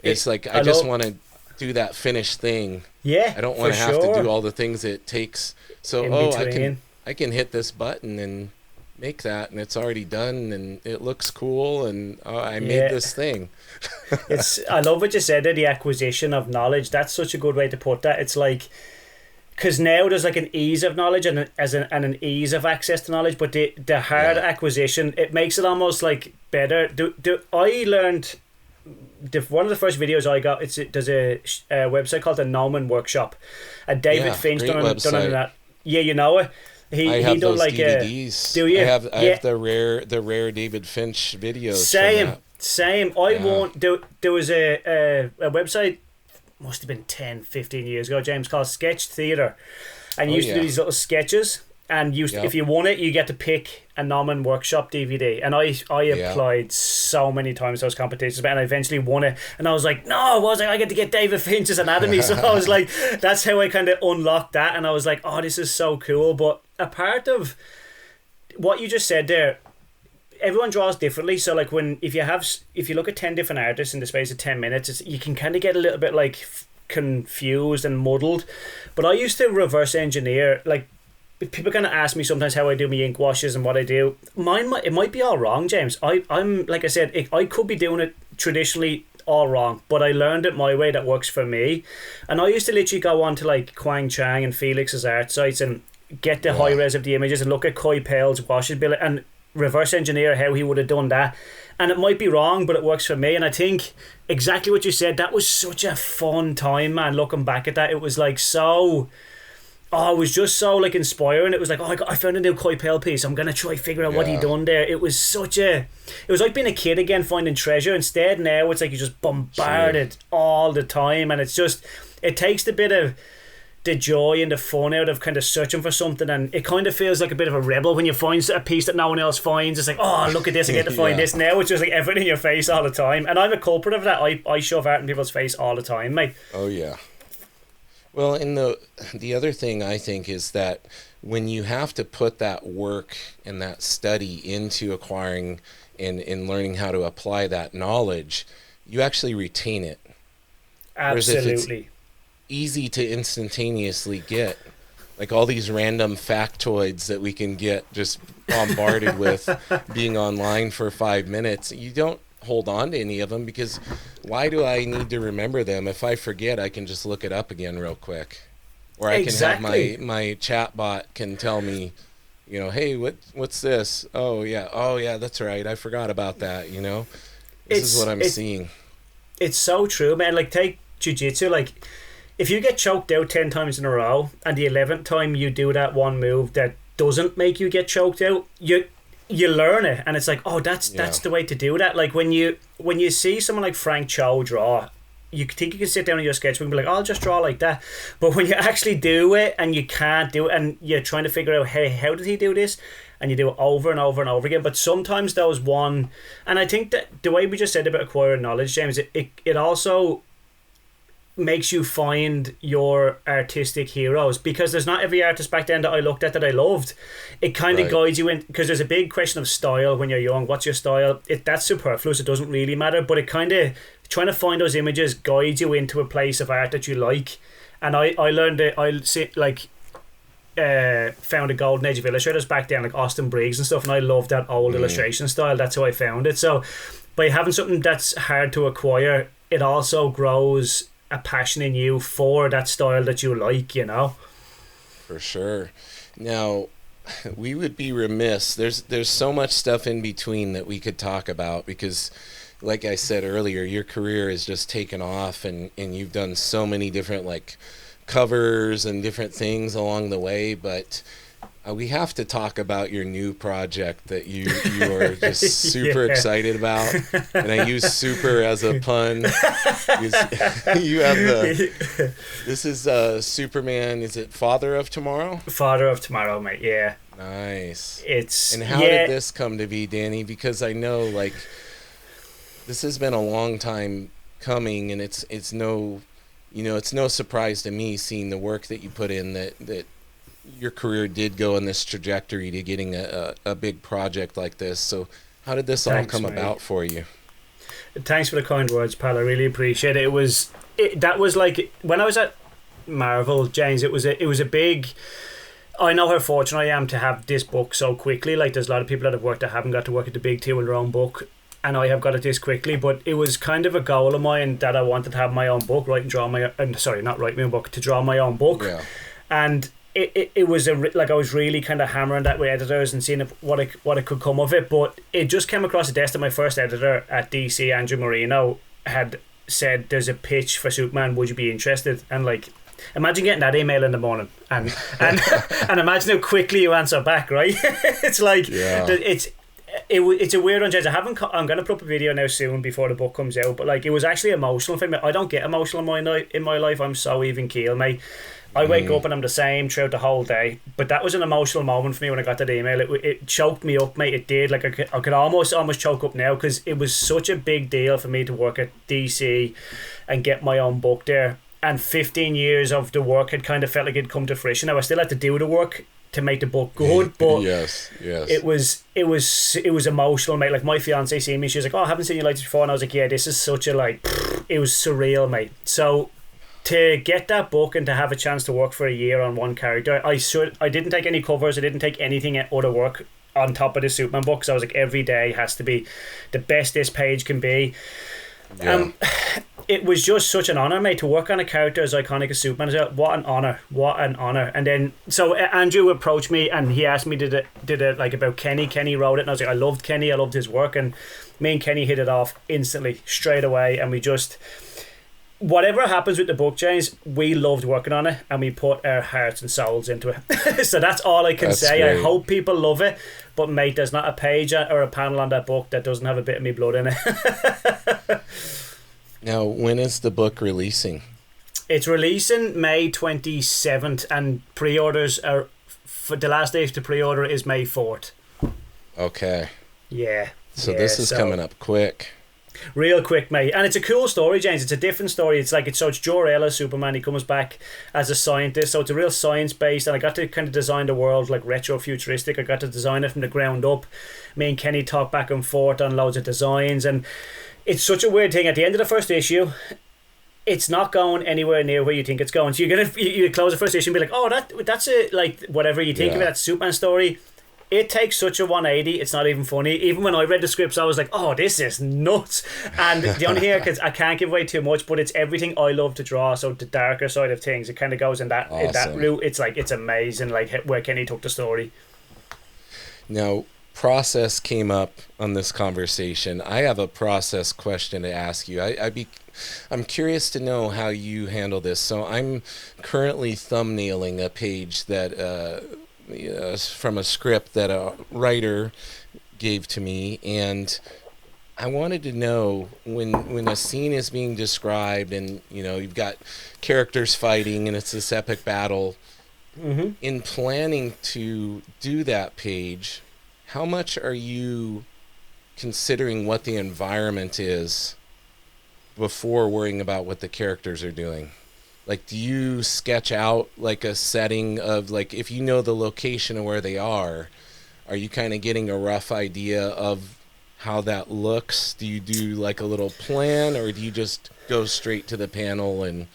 It's like I just want to do that finished thing.
Yeah,
I don't want to have to do all the things it takes. So I can hit this button and make that, and it's already done, and it looks cool, and I made this thing.
I love what you said there, the acquisition of knowledge. That's such a good way to put that. It's like, because now there's like an ease of knowledge and an ease of access to knowledge, but the hard acquisition, it makes it almost like better. I learned one of the first videos I got. There's a website called the Nauman Workshop, and David Finch done that. Yeah, you know it. He
have
done
those
like
DVDs.
Do you?
I have the rare David Finch videos.
Same. I won't. There was a website, must have been 10, 15 years ago, James, called Sketch Theatre, and you used to do these little sketches, and if you won it, you get to pick a Nauman Workshop DVD, and I applied so many times to those competitions, and I eventually won it, and I was like, I get to get David Finch's anatomy. So I was like, that's how I kind of unlocked that, and I was like, oh, this is so cool. But a part of what you just said there, everyone draws differently. So like if you look at 10 different artists in the space of 10 minutes, you can kind of get a little bit like confused and muddled. But I used to reverse engineer. Like, people kind of ask me sometimes how I do my ink washes and what I do. It might be all wrong, James. I'm like I said, I could be doing it traditionally all wrong, but I learned it my way that works for me. And I used to literally go on to like Kwang Chang and Felix's art sites and get the high res of the images and look at Koi Pell's washes bill and reverse engineer how he would have done that. And it might be wrong, but it works for me. And I think exactly what you said, that was such a fun time, man. Looking back at that, it was like it was just so like inspiring. It was like, I found a new Koi Pell piece, I'm gonna try figure out what he done there. It was like being a kid again, finding treasure. Instead now it's like you're just bombarded all the time, and it takes the bit of the joy and the fun out of kind of searching for something, and it kind of feels like a bit of a rebel when you find a piece that no one else finds. It's like, oh, look at this, I get to find this now. It's just like everything in your face all the time, and I'm a culprit of that. I shove art in people's face all the time, mate.
Oh yeah. Well, and the other thing I think is that when you have to put that work and that study into acquiring and learning how to apply that knowledge, you actually retain it.
Absolutely.
Easy to instantaneously get, like all these random factoids that we can get just bombarded with being online for 5 minutes. You don't hold on to any of them, because why do I need to remember them? If I forget, I can just look it up again real quick, or I can have my chat bot can tell me, you know, hey, what's this? Oh yeah, that's right, I forgot about that. You know, this is what I'm seeing.
It's so true, man. Like, take jiu-jitsu. Like, if you get choked out 10 times in a row, and the 11th time you do that one move that doesn't make you get choked out, you learn it, and it's like, oh, that's the way to do that. Like when you see someone like Frank Cho draw, you think you can sit down in your sketchbook and be like, oh, I'll just draw like that. But when you actually do it and you can't do it, and you're trying to figure out, hey, how did he do this? And you do it over and over and over again. But sometimes those one, and I think that the way we just said about acquiring knowledge, James, it also, makes you find your artistic heroes, because there's not every artist back then that I looked at that I loved. It kind of guides you in, because there's a big question of style when you're young. What's your style? That's superfluous. It doesn't really matter, but it kind of, trying to find those images guides you into a place of art that you like. And I learned that found a golden age of illustrators back then, like Austin Briggs and stuff, and I loved that old illustration style. That's how I found it. So by having something that's hard to acquire, it also grows a passion in you for that style that you like, you know.
For sure. Now, we would be remiss. There's so much stuff in between that we could talk about, because like I said earlier, your career has just taken off, and you've done so many different like covers and different things along the way, but we have to talk about your new project that you are just super excited about, and I use super as a pun. You have this is Superman. Is it Father of Tomorrow?
Father of Tomorrow, mate. Yeah.
Nice.
And
how did this come to be, Danny? Because I know like this has been a long time coming, and it's no surprise to me seeing the work that you put in, that your career did go in this trajectory to getting a big project like this. So how did this all come about for you?
Thanks for the kind words, pal. I really appreciate it. That was like when I was at Marvel, James. It was a big. I know how fortunate I am to have this book so quickly. Like, there's a lot of people that have worked that haven't got to work at the big two in their own book, and I have got it this quickly. But it was kind of a goal of mine that I wanted to have my own book, to draw my own book, and. It was I was really kind of hammering that with editors and seeing what it could come of it, but it just came across the desk that my first editor at DC, Andrew Marino, had said, "There's a pitch for Superman. Would you be interested?" And like, imagine getting that email in the morning, and imagine how quickly you answer back. Right? It's like it's a weird one, James. I'm going to put up a video now soon before the book comes out, but like, it was actually emotional for me. I don't get emotional in my life. I'm so even keel, mate. I wake up and I'm the same throughout the whole day, but that was an emotional moment for me when I got that email. It choked me up, mate. It did. Like, I could almost choke up now, because it was such a big deal for me to work at DC and get my own book there. And 15 years of the work had kind of felt like it'd come to fruition. Now I still had to do the work to make the book good, but
yes,
it was emotional, mate. Like, my fiance seen me, she was like, "Oh, I haven't seen you like this before," and I was like, "Yeah, this is such a like." It was surreal, mate. So to get that book and to have a chance to work for a year on one character, I didn't take any covers, I didn't take anything other work on top of the Superman book. So I was like, every day has to be the best this page can be. It was just such an honour, mate, to work on a character as iconic as Superman. What an honour. And then so Andrew approached me and he asked me did it like about Kenny wrote it, and I was like, I loved Kenny, I loved his work, and me and Kenny hit it off instantly, straight away, and we just, whatever happens with the book, James, we loved working on it, and we put our hearts and souls into it. So that's all I can say. Great. I hope people love it, but mate, there's not a page or a panel on that book that doesn't have a bit of me blood in it.
Now, when is the book releasing?
It's releasing May 27th, and pre-orders are, for the last day to pre-order is May 4th.
Okay.
Yeah.
So this is coming up quick.
Real quick, mate. And it's a cool story, James. It's a different story. It's Jor-El as Superman. He comes back as a scientist, so it's a real science-based, and I got to kind of design the world like retro-futuristic. I got to design it from the ground up. Me and Kenny talk back and forth on loads of designs, and it's such a weird thing. At the end of the first issue, it's not going anywhere near where you think it's going. So you close the first issue and be like, oh, that's it, like whatever you think of it, that's Superman story. It takes such a 180, it's not even funny. Even when I read the scripts, I was like, oh, this is nuts. And the only thing, because I can't give away too much, but it's everything I love to draw. So the darker side of things, it kind of goes in that route. It's like, it's amazing, like where Kenny took the story.
Now, process came up on this conversation. I have a process question to ask you. I'm curious to know how you handle this. So I'm currently thumbnailing a page that from a script that a writer gave to me, and I wanted to know when a scene is being described and you've got characters fighting and it's this epic battle, in planning to do that page, how much are you considering what the environment is before worrying about what the characters are doing? Like, do you sketch out like a setting of, like, if you know the location of where they are you kind of getting a rough idea of how that looks? Do you do like a little plan, or do you just go straight to the panel and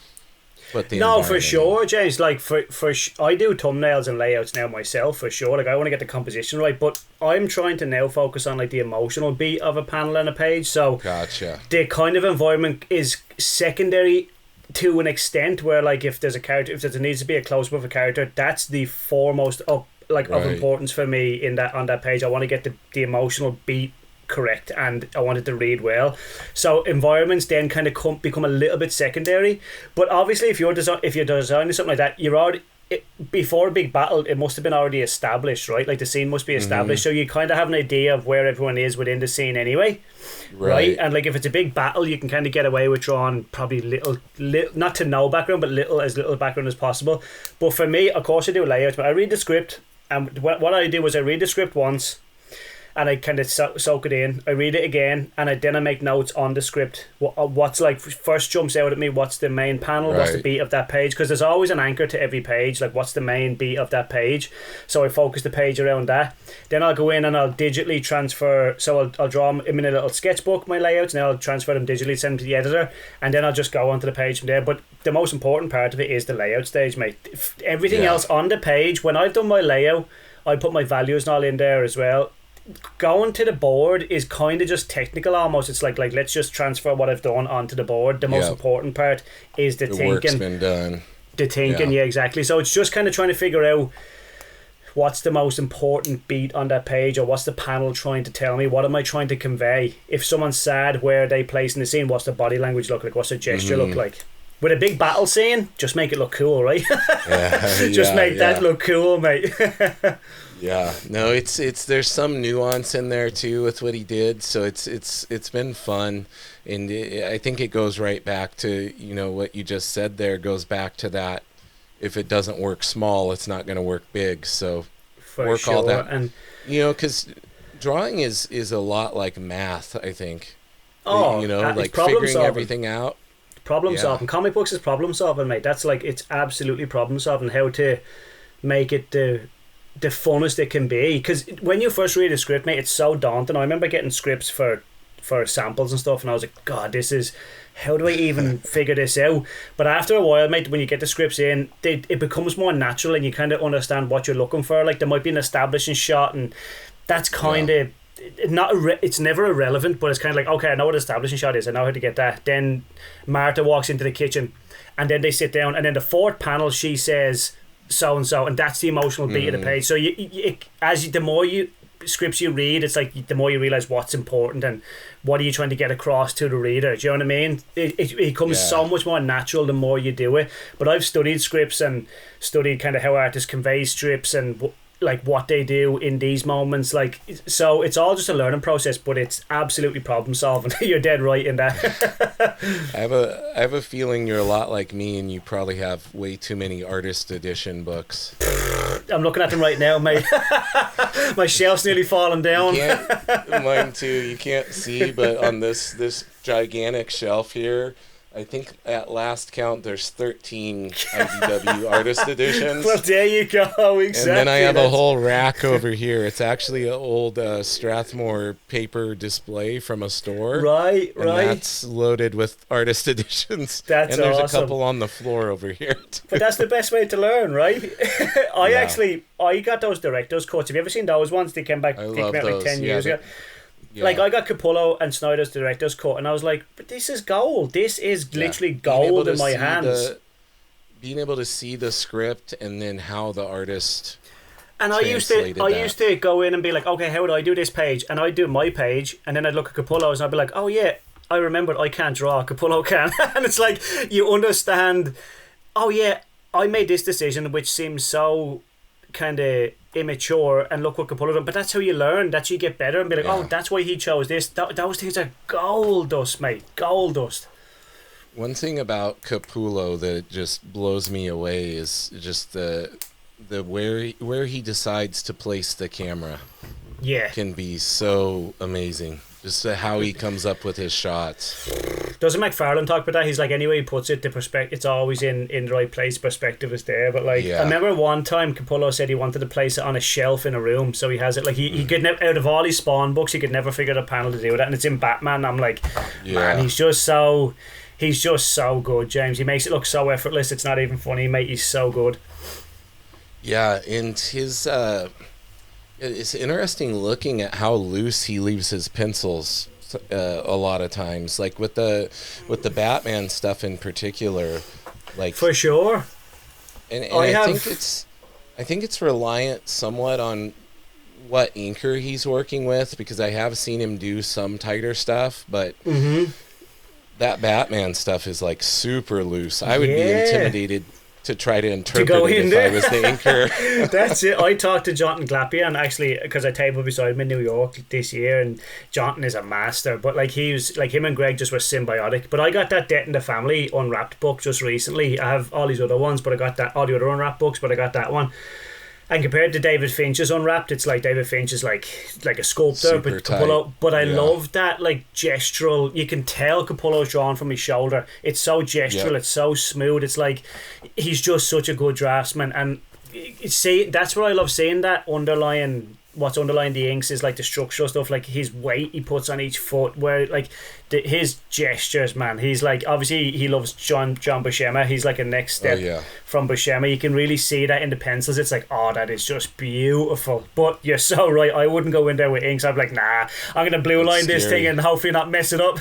put the
No, for
environment
sure,
in?
James. Like I do thumbnails and layouts now myself, for sure. Like I want to get the composition right, but I'm trying to now focus on like the emotional beat of a panel and a page. So
Gotcha.
the kind of environment is secondary to an extent, where like if there's a character, if there needs to be a close up of a character, that's the foremost of
Right.
importance for me in that on that page. I want to get the emotional beat correct, and I want it to read well. So environments then kind of become a little bit secondary. But obviously, if you're designing something like that, you're already before a big battle, it must have been already established, right? Like the scene must be established, so you kind of have an idea of where everyone is within the scene anyway, right? And like if it's a big battle, you can kind of get away with drawing probably little not to no background, but little background as possible. But for me, of course, I do layouts, but I read the script, and what I do is I read the script once, and I kind of soak it in. I read it again, and then I make notes on the script. What's like first jumps out at me? What's the main panel? What's the beat of that page? Because there's always an anchor to every page. Like what's the main beat of that page? So I focus the page around that. Then I'll go in and I'll digitally transfer. So I'll draw them in a little sketchbook, my layouts, and then I'll transfer them digitally, send them to the editor, and then I'll just go onto the page from there. But the most important part of it is the layout stage, mate. Everything else on the page, when I've done my layout, I put my values and all in there as well. Going to the board is kind of just technical almost. It's like let's just transfer what I've done onto the board. The most important part is the thinking.
Work's been done.
The thinking, yeah, exactly. So it's just kind of trying to figure out what's the most important beat on that page, or what's the panel trying to tell me? What am I trying to convey? If someone's sad, where are they placed in the scene? What's the body language look like? What's the gesture look like? With a big battle scene, just make it look cool, right? Just make that look cool, mate.
Yeah, no, it's there's some nuance in there too with what he did, so it's been fun, and I think it goes right back to, you know, what you just said there, goes back to that, if it doesn't work small, it's not going to work big. So work all that, and you know, because drawing is a lot like math, I think. You know, like figuring solving. Everything out.
Problem solving. Comic books is problem solving, mate. That's like, it's absolutely problem solving. How to make it the funnest it can be, because when you first read a script, mate, it's so daunting. I remember getting scripts for samples and stuff, and I was like, God, this is, how do I even figure this out? But after a while, mate, when you get the scripts in, it becomes more natural, and you kind of understand what you're looking for. Like there might be an establishing shot, and that's kind of it's never irrelevant, but it's kind of like, okay, I know what establishing shot is, I know how to get that. Then Martha walks into the kitchen, and then they sit down, and then the fourth panel she says so and so, and that's the emotional beat of the page. So the more scripts you read, it's like the more you realize what's important and what are you trying to get across to the reader. Do you know what I mean? It becomes so much more natural the more you do it. But I've studied scripts and studied kind of how artists convey scripts and like what they do in these moments, like, so it's all just a learning process, but it's absolutely problem solving. You're dead right in that.
I have a feeling you're a lot like me, and you probably have way too many artist edition books.
I'm looking at them right now, mate. My shelf's nearly falling down.
Mine too. You can't see, but on this gigantic shelf here, I think at last count there's 13 IDW artist editions.
Well, there you go. Exactly.
And then I have a whole rack over here. It's actually an old Strathmore paper display from a store.
Right.
That's loaded with artist editions.
That's
and there's
awesome.
A couple on the floor over here too.
But that's the best way to learn, right? I got those director's cuts. Have you ever seen those ones? They came out like 10 years ago. Yeah. Like I got Capullo and Snyder's director's cut, and I was like, but this is gold. This is literally gold in my hands.
Being able to see the script and then how the artist
and I used to go in and be like, okay, how would I do this page? And I'd do my page, and then I'd look at Capullo's and I'd be like, oh yeah, I remembered I can't draw, Capullo can. And it's like, you understand, oh yeah, I made this decision which seems so kind of immature, and look what Capullo done. But that's how you learn. That's how you get better and be like, oh, that's why he chose this. Those things are gold dust, mate. Gold dust.
One thing about Capullo that just blows me away is just the where he decides to place the camera.
Yeah,
can be so amazing. Just how he comes up with his shots.
Doesn't McFarlane talk about that? He's like, anyway he puts it, the perspective, it's always in the right place, perspective is there. But like, I remember one time Capullo said he wanted to place it on a shelf in a room, so he has it like he could never, out of all his Spawn books, he could never figure out a panel to do that, and it's in Batman. I'm like, man, he's just so good, James. He makes it look so effortless. It's not even funny, mate. He's so good.
Yeah, and his it's interesting looking at how loose he leaves his pencils a lot of times, like with the Batman stuff in particular, like
for sure.
And I think it's reliant somewhat on what inker he's working with, because I have seen him do some tighter stuff, but that Batman stuff is like super loose. I would be intimidated to try to interpret it if I was the inker.
That's it. I talked to Jonathan Glapion, actually, because I tabled beside him in New York this year, and Jonathan is a master, but like he was like, him and Greg just were symbiotic. But I got that Death in the Family Unwrapped book just recently. I have all these other ones, but I got that, all the other Unwrapped books, but I got that one. And compared to David Finch's Unwrapped, it's like David Finch is like a sculptor, but Capullo. But I love that like gestural. You can tell Capullo's drawn from his shoulder. It's so gestural. It's so smooth. It's like he's just such a good draftsman. And that's what I love seeing. That what's underlying the inks is like the structural stuff, like his weight he puts on each foot, where like his gestures, man. He's like, obviously he loves John Buscema. He's like a next step from Buscema. You can really see that in the pencils. It's like, oh, that is just beautiful. But you're so right, I wouldn't go in there with inks. I'm like, nah, I'm gonna blue line this thing and hopefully not mess it up.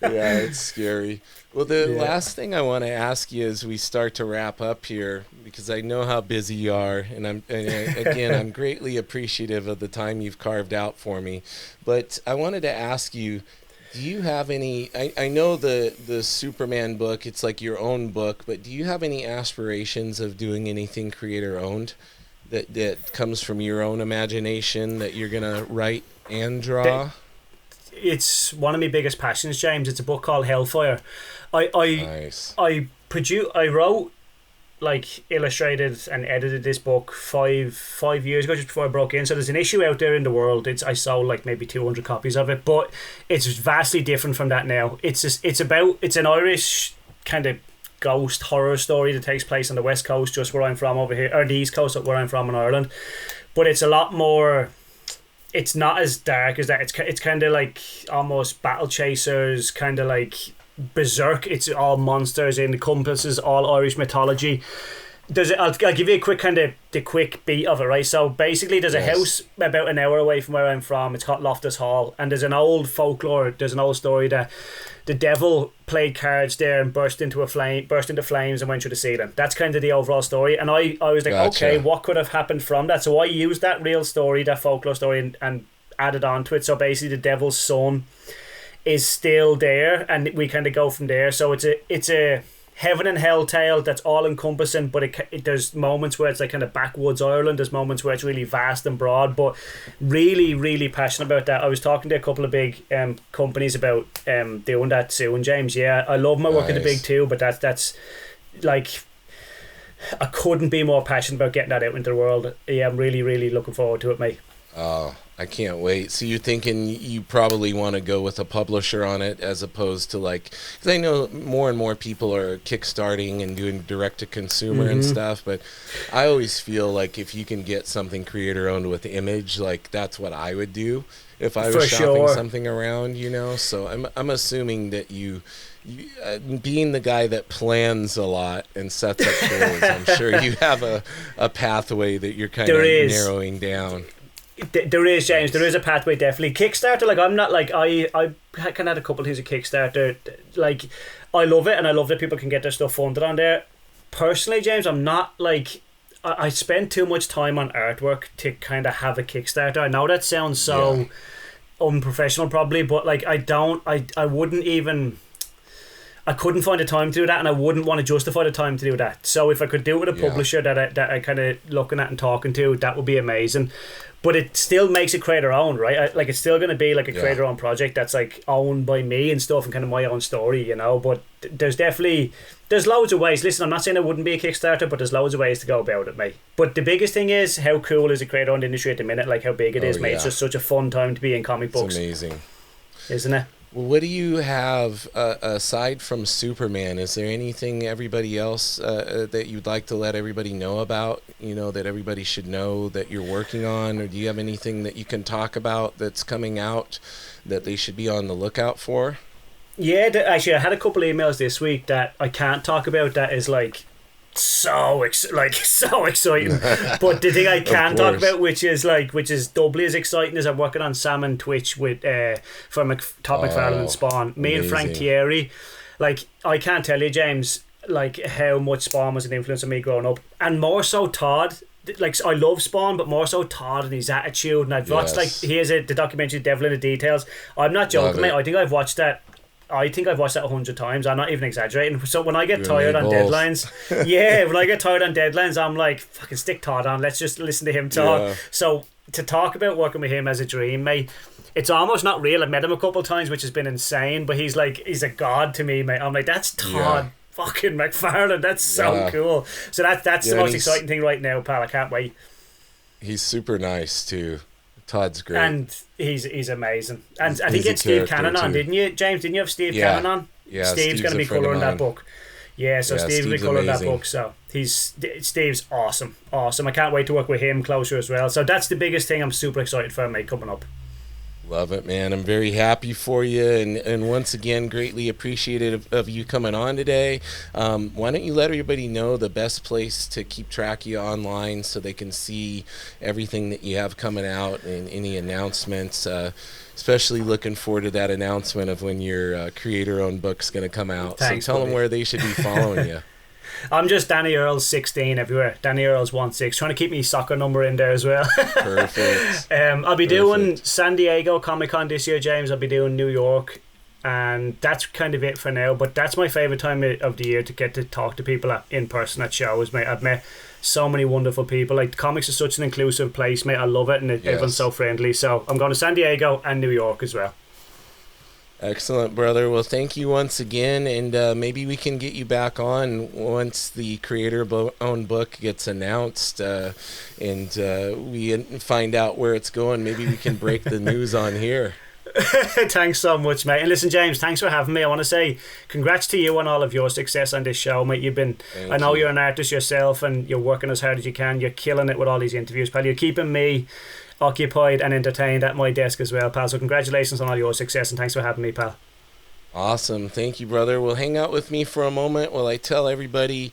Yeah, it's scary. Well, the last thing I want to ask you as we start to wrap up here, because I know how busy you are, and I'm greatly appreciative of the time you've carved out for me. But I wanted to ask you, do you have any? I know the Superman book, it's like your own book, but do you have any aspirations of doing anything creator owned that comes from your own imagination that you're gonna write and draw?
It's one of my biggest passions, James. It's a book called Hellfire.
Nice.
I wrote, like, illustrated and edited this book five years ago, just before I broke in. So there's an issue out there in the world. I sold like maybe 200 copies of it, but it's vastly different from that now. It's an Irish kind of ghost horror story that takes place on the west coast, just where I'm from over here, or the east coast, where I'm from in Ireland. But it's a lot more. It's not as dark as that. It's kind of like almost Battle Chasers, kind of like Berserk. It's all monsters, it encompasses all Irish mythology. I'll give you a quick the quick beat of it, right? So basically there's a house about an hour away from where I'm from. It's called Loftus Hall, and there's an old story that the devil played cards there and burst into flames and went through the ceiling. That's kind of the overall story. And I was like, okay, what could have happened from that? So I used that real story, that folklore story, and added on to it. So basically the devil's son is still there, and we kind of go from there. So it's a heaven and hell tale that's all encompassing, but there's moments where it's like kind of backwoods Ireland, there's moments where it's really vast and broad, but really, really passionate about that. I was talking to a couple of big companies about doing that soon, James. Yeah, I love my work at the big two, but that's like, I couldn't be more passionate about getting that out into the world. Yeah, I'm really, really looking forward to it, mate.
Oh, I can't wait. So you're thinking you probably want to go with a publisher on it, as opposed to like, because I know more and more people are kickstarting and doing direct to consumer and stuff, but I always feel like if you can get something creator owned with Image, like that's what I would do if I was shopping something around, you know. So I'm assuming that you being the guy that plans a lot and sets up goals, I'm sure you have a pathway that you're kind of narrowing down.
There is, James. There is a pathway, definitely. Kickstarter, like, I'm not like, I kind of had a couple of things at Kickstarter. Like, I love it, and I love that people can get their stuff funded on there. Personally, James, I'm not like, I spend too much time on artwork to kind of have a Kickstarter. I know that sounds so unprofessional, probably, but like, I wouldn't even. I couldn't find the time to do that, and I wouldn't want to justify the time to do that. So if I could do it with a publisher that I kind of looking at and talking to, that would be amazing. But it still makes it creator owned, right? Like, it's still going to be like a creator owned project that's like owned by me and stuff, and kind of my own story, you know. But there's loads of ways. Listen, I'm not saying it wouldn't be a Kickstarter, but there's loads of ways to go about it, mate. But the biggest thing is, how cool is the creator owned industry at the minute? Like, how big it is, mate. It's just such a fun time to be in comic books.
It's amazing,
isn't it?
Well, what do you have aside from Superman? Is there anything everybody else that you'd like to let everybody know about? You know, that everybody should know that you're working on, or do you have anything that you can talk about that's coming out that they should be on the lookout for?
Yeah, actually, I had a couple emails this week that I can't talk about. That is like so exciting. But the thing I can talk about, which is doubly as exciting, as I'm working on Sam and Twitch with from Todd McFarlane and Spawn. Me and Frank Thierry. Like, I can't tell you, James, like how much Spawn was an influence on me growing up, and more so Todd. Like, I love Spawn, but more so Todd and his attitude. And I've watched the documentary Devil in the Details. I'm not joking, mate. I think I've watched that 100 times. I'm not even exaggerating. So when I get tired on deadlines, when I get tired on deadlines, I'm like, fucking stick Todd on. Let's just listen to him talk. Yeah. So to talk about working with him as a dream, mate, it's almost not real. I've met him a couple of times, which has been insane. But he's a god to me, mate. I'm like, that's Todd fucking McFarlane. That's so cool. So that's the most exciting thing right now, pal. I can't wait.
He's super nice too. Todd's great.
And he's amazing. And I think you had Steve Cannon on, didn't you, James? Didn't you have Steve Cannon on?
Yeah,
Steve's going to be colouring that book. Yeah, so Steve's going to be colouring that book. So Steve's awesome. I can't wait to work with him closer as well. So that's the biggest thing I'm super excited for, mate, coming up.
Love it, man. I'm very happy for you, and once again, greatly appreciative of you coming on today. Why don't you let everybody know the best place to keep track of you online so they can see everything that you have coming out and any announcements, especially looking forward to that announcement of when your creator-owned book's going to come out.
Thanks,
so tell them where they should be following you.
I'm just Danny Earls 16 everywhere. Danny Earls 16, trying to keep me soccer number in there as well.
Perfect.
I'll be doing San Diego Comic-Con this year, James. I'll be doing New York, and that's kind of it for now. But that's my favourite time of the year to get to talk to people in person at shows, mate. I've met so many wonderful people. Like, comics is such an inclusive place, mate. I love it, and everyone's so friendly. So I'm going to San Diego and New York as well.
Excellent, brother. Well, thank you once again, and maybe we can get you back on once the creator-owned book gets announced, and we find out where it's going. Maybe we can break the news on here.
Thanks so much, mate. And listen, James, thanks for having me. I want to say congrats to you on all of your success on this show, mate. I know you're an artist yourself, and you're working as hard as you can. You're killing it with all these interviews, pal. You're keeping me occupied and entertained at my desk as well, pal. So congratulations on all your success, and thanks for having me, pal.
Awesome. Thank you, brother. Well, hang out with me for a moment while I tell everybody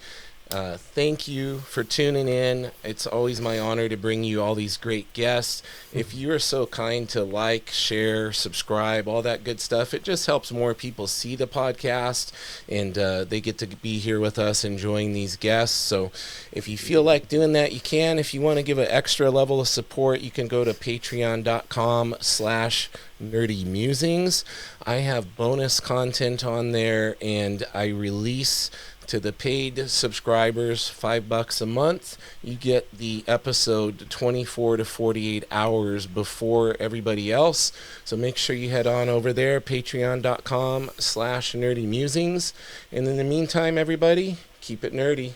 thank you for tuning in. It's always my honor to bring you all these great guests. If you are so kind to like, share, subscribe, all that good stuff, it just helps more people see the podcast, and they get to be here with us enjoying these guests. So if you feel like doing that, you can. If you want to give an extra level of support, you can go to patreon.com/Nerdy Mewzings. I have bonus content on there, and I release to the paid subscribers $5 a month. You get the episode 24 to 48 hours before everybody else. So make sure you head on over there, patreon.com/Nerdy Mewzings. And in the meantime, everybody, keep it nerdy.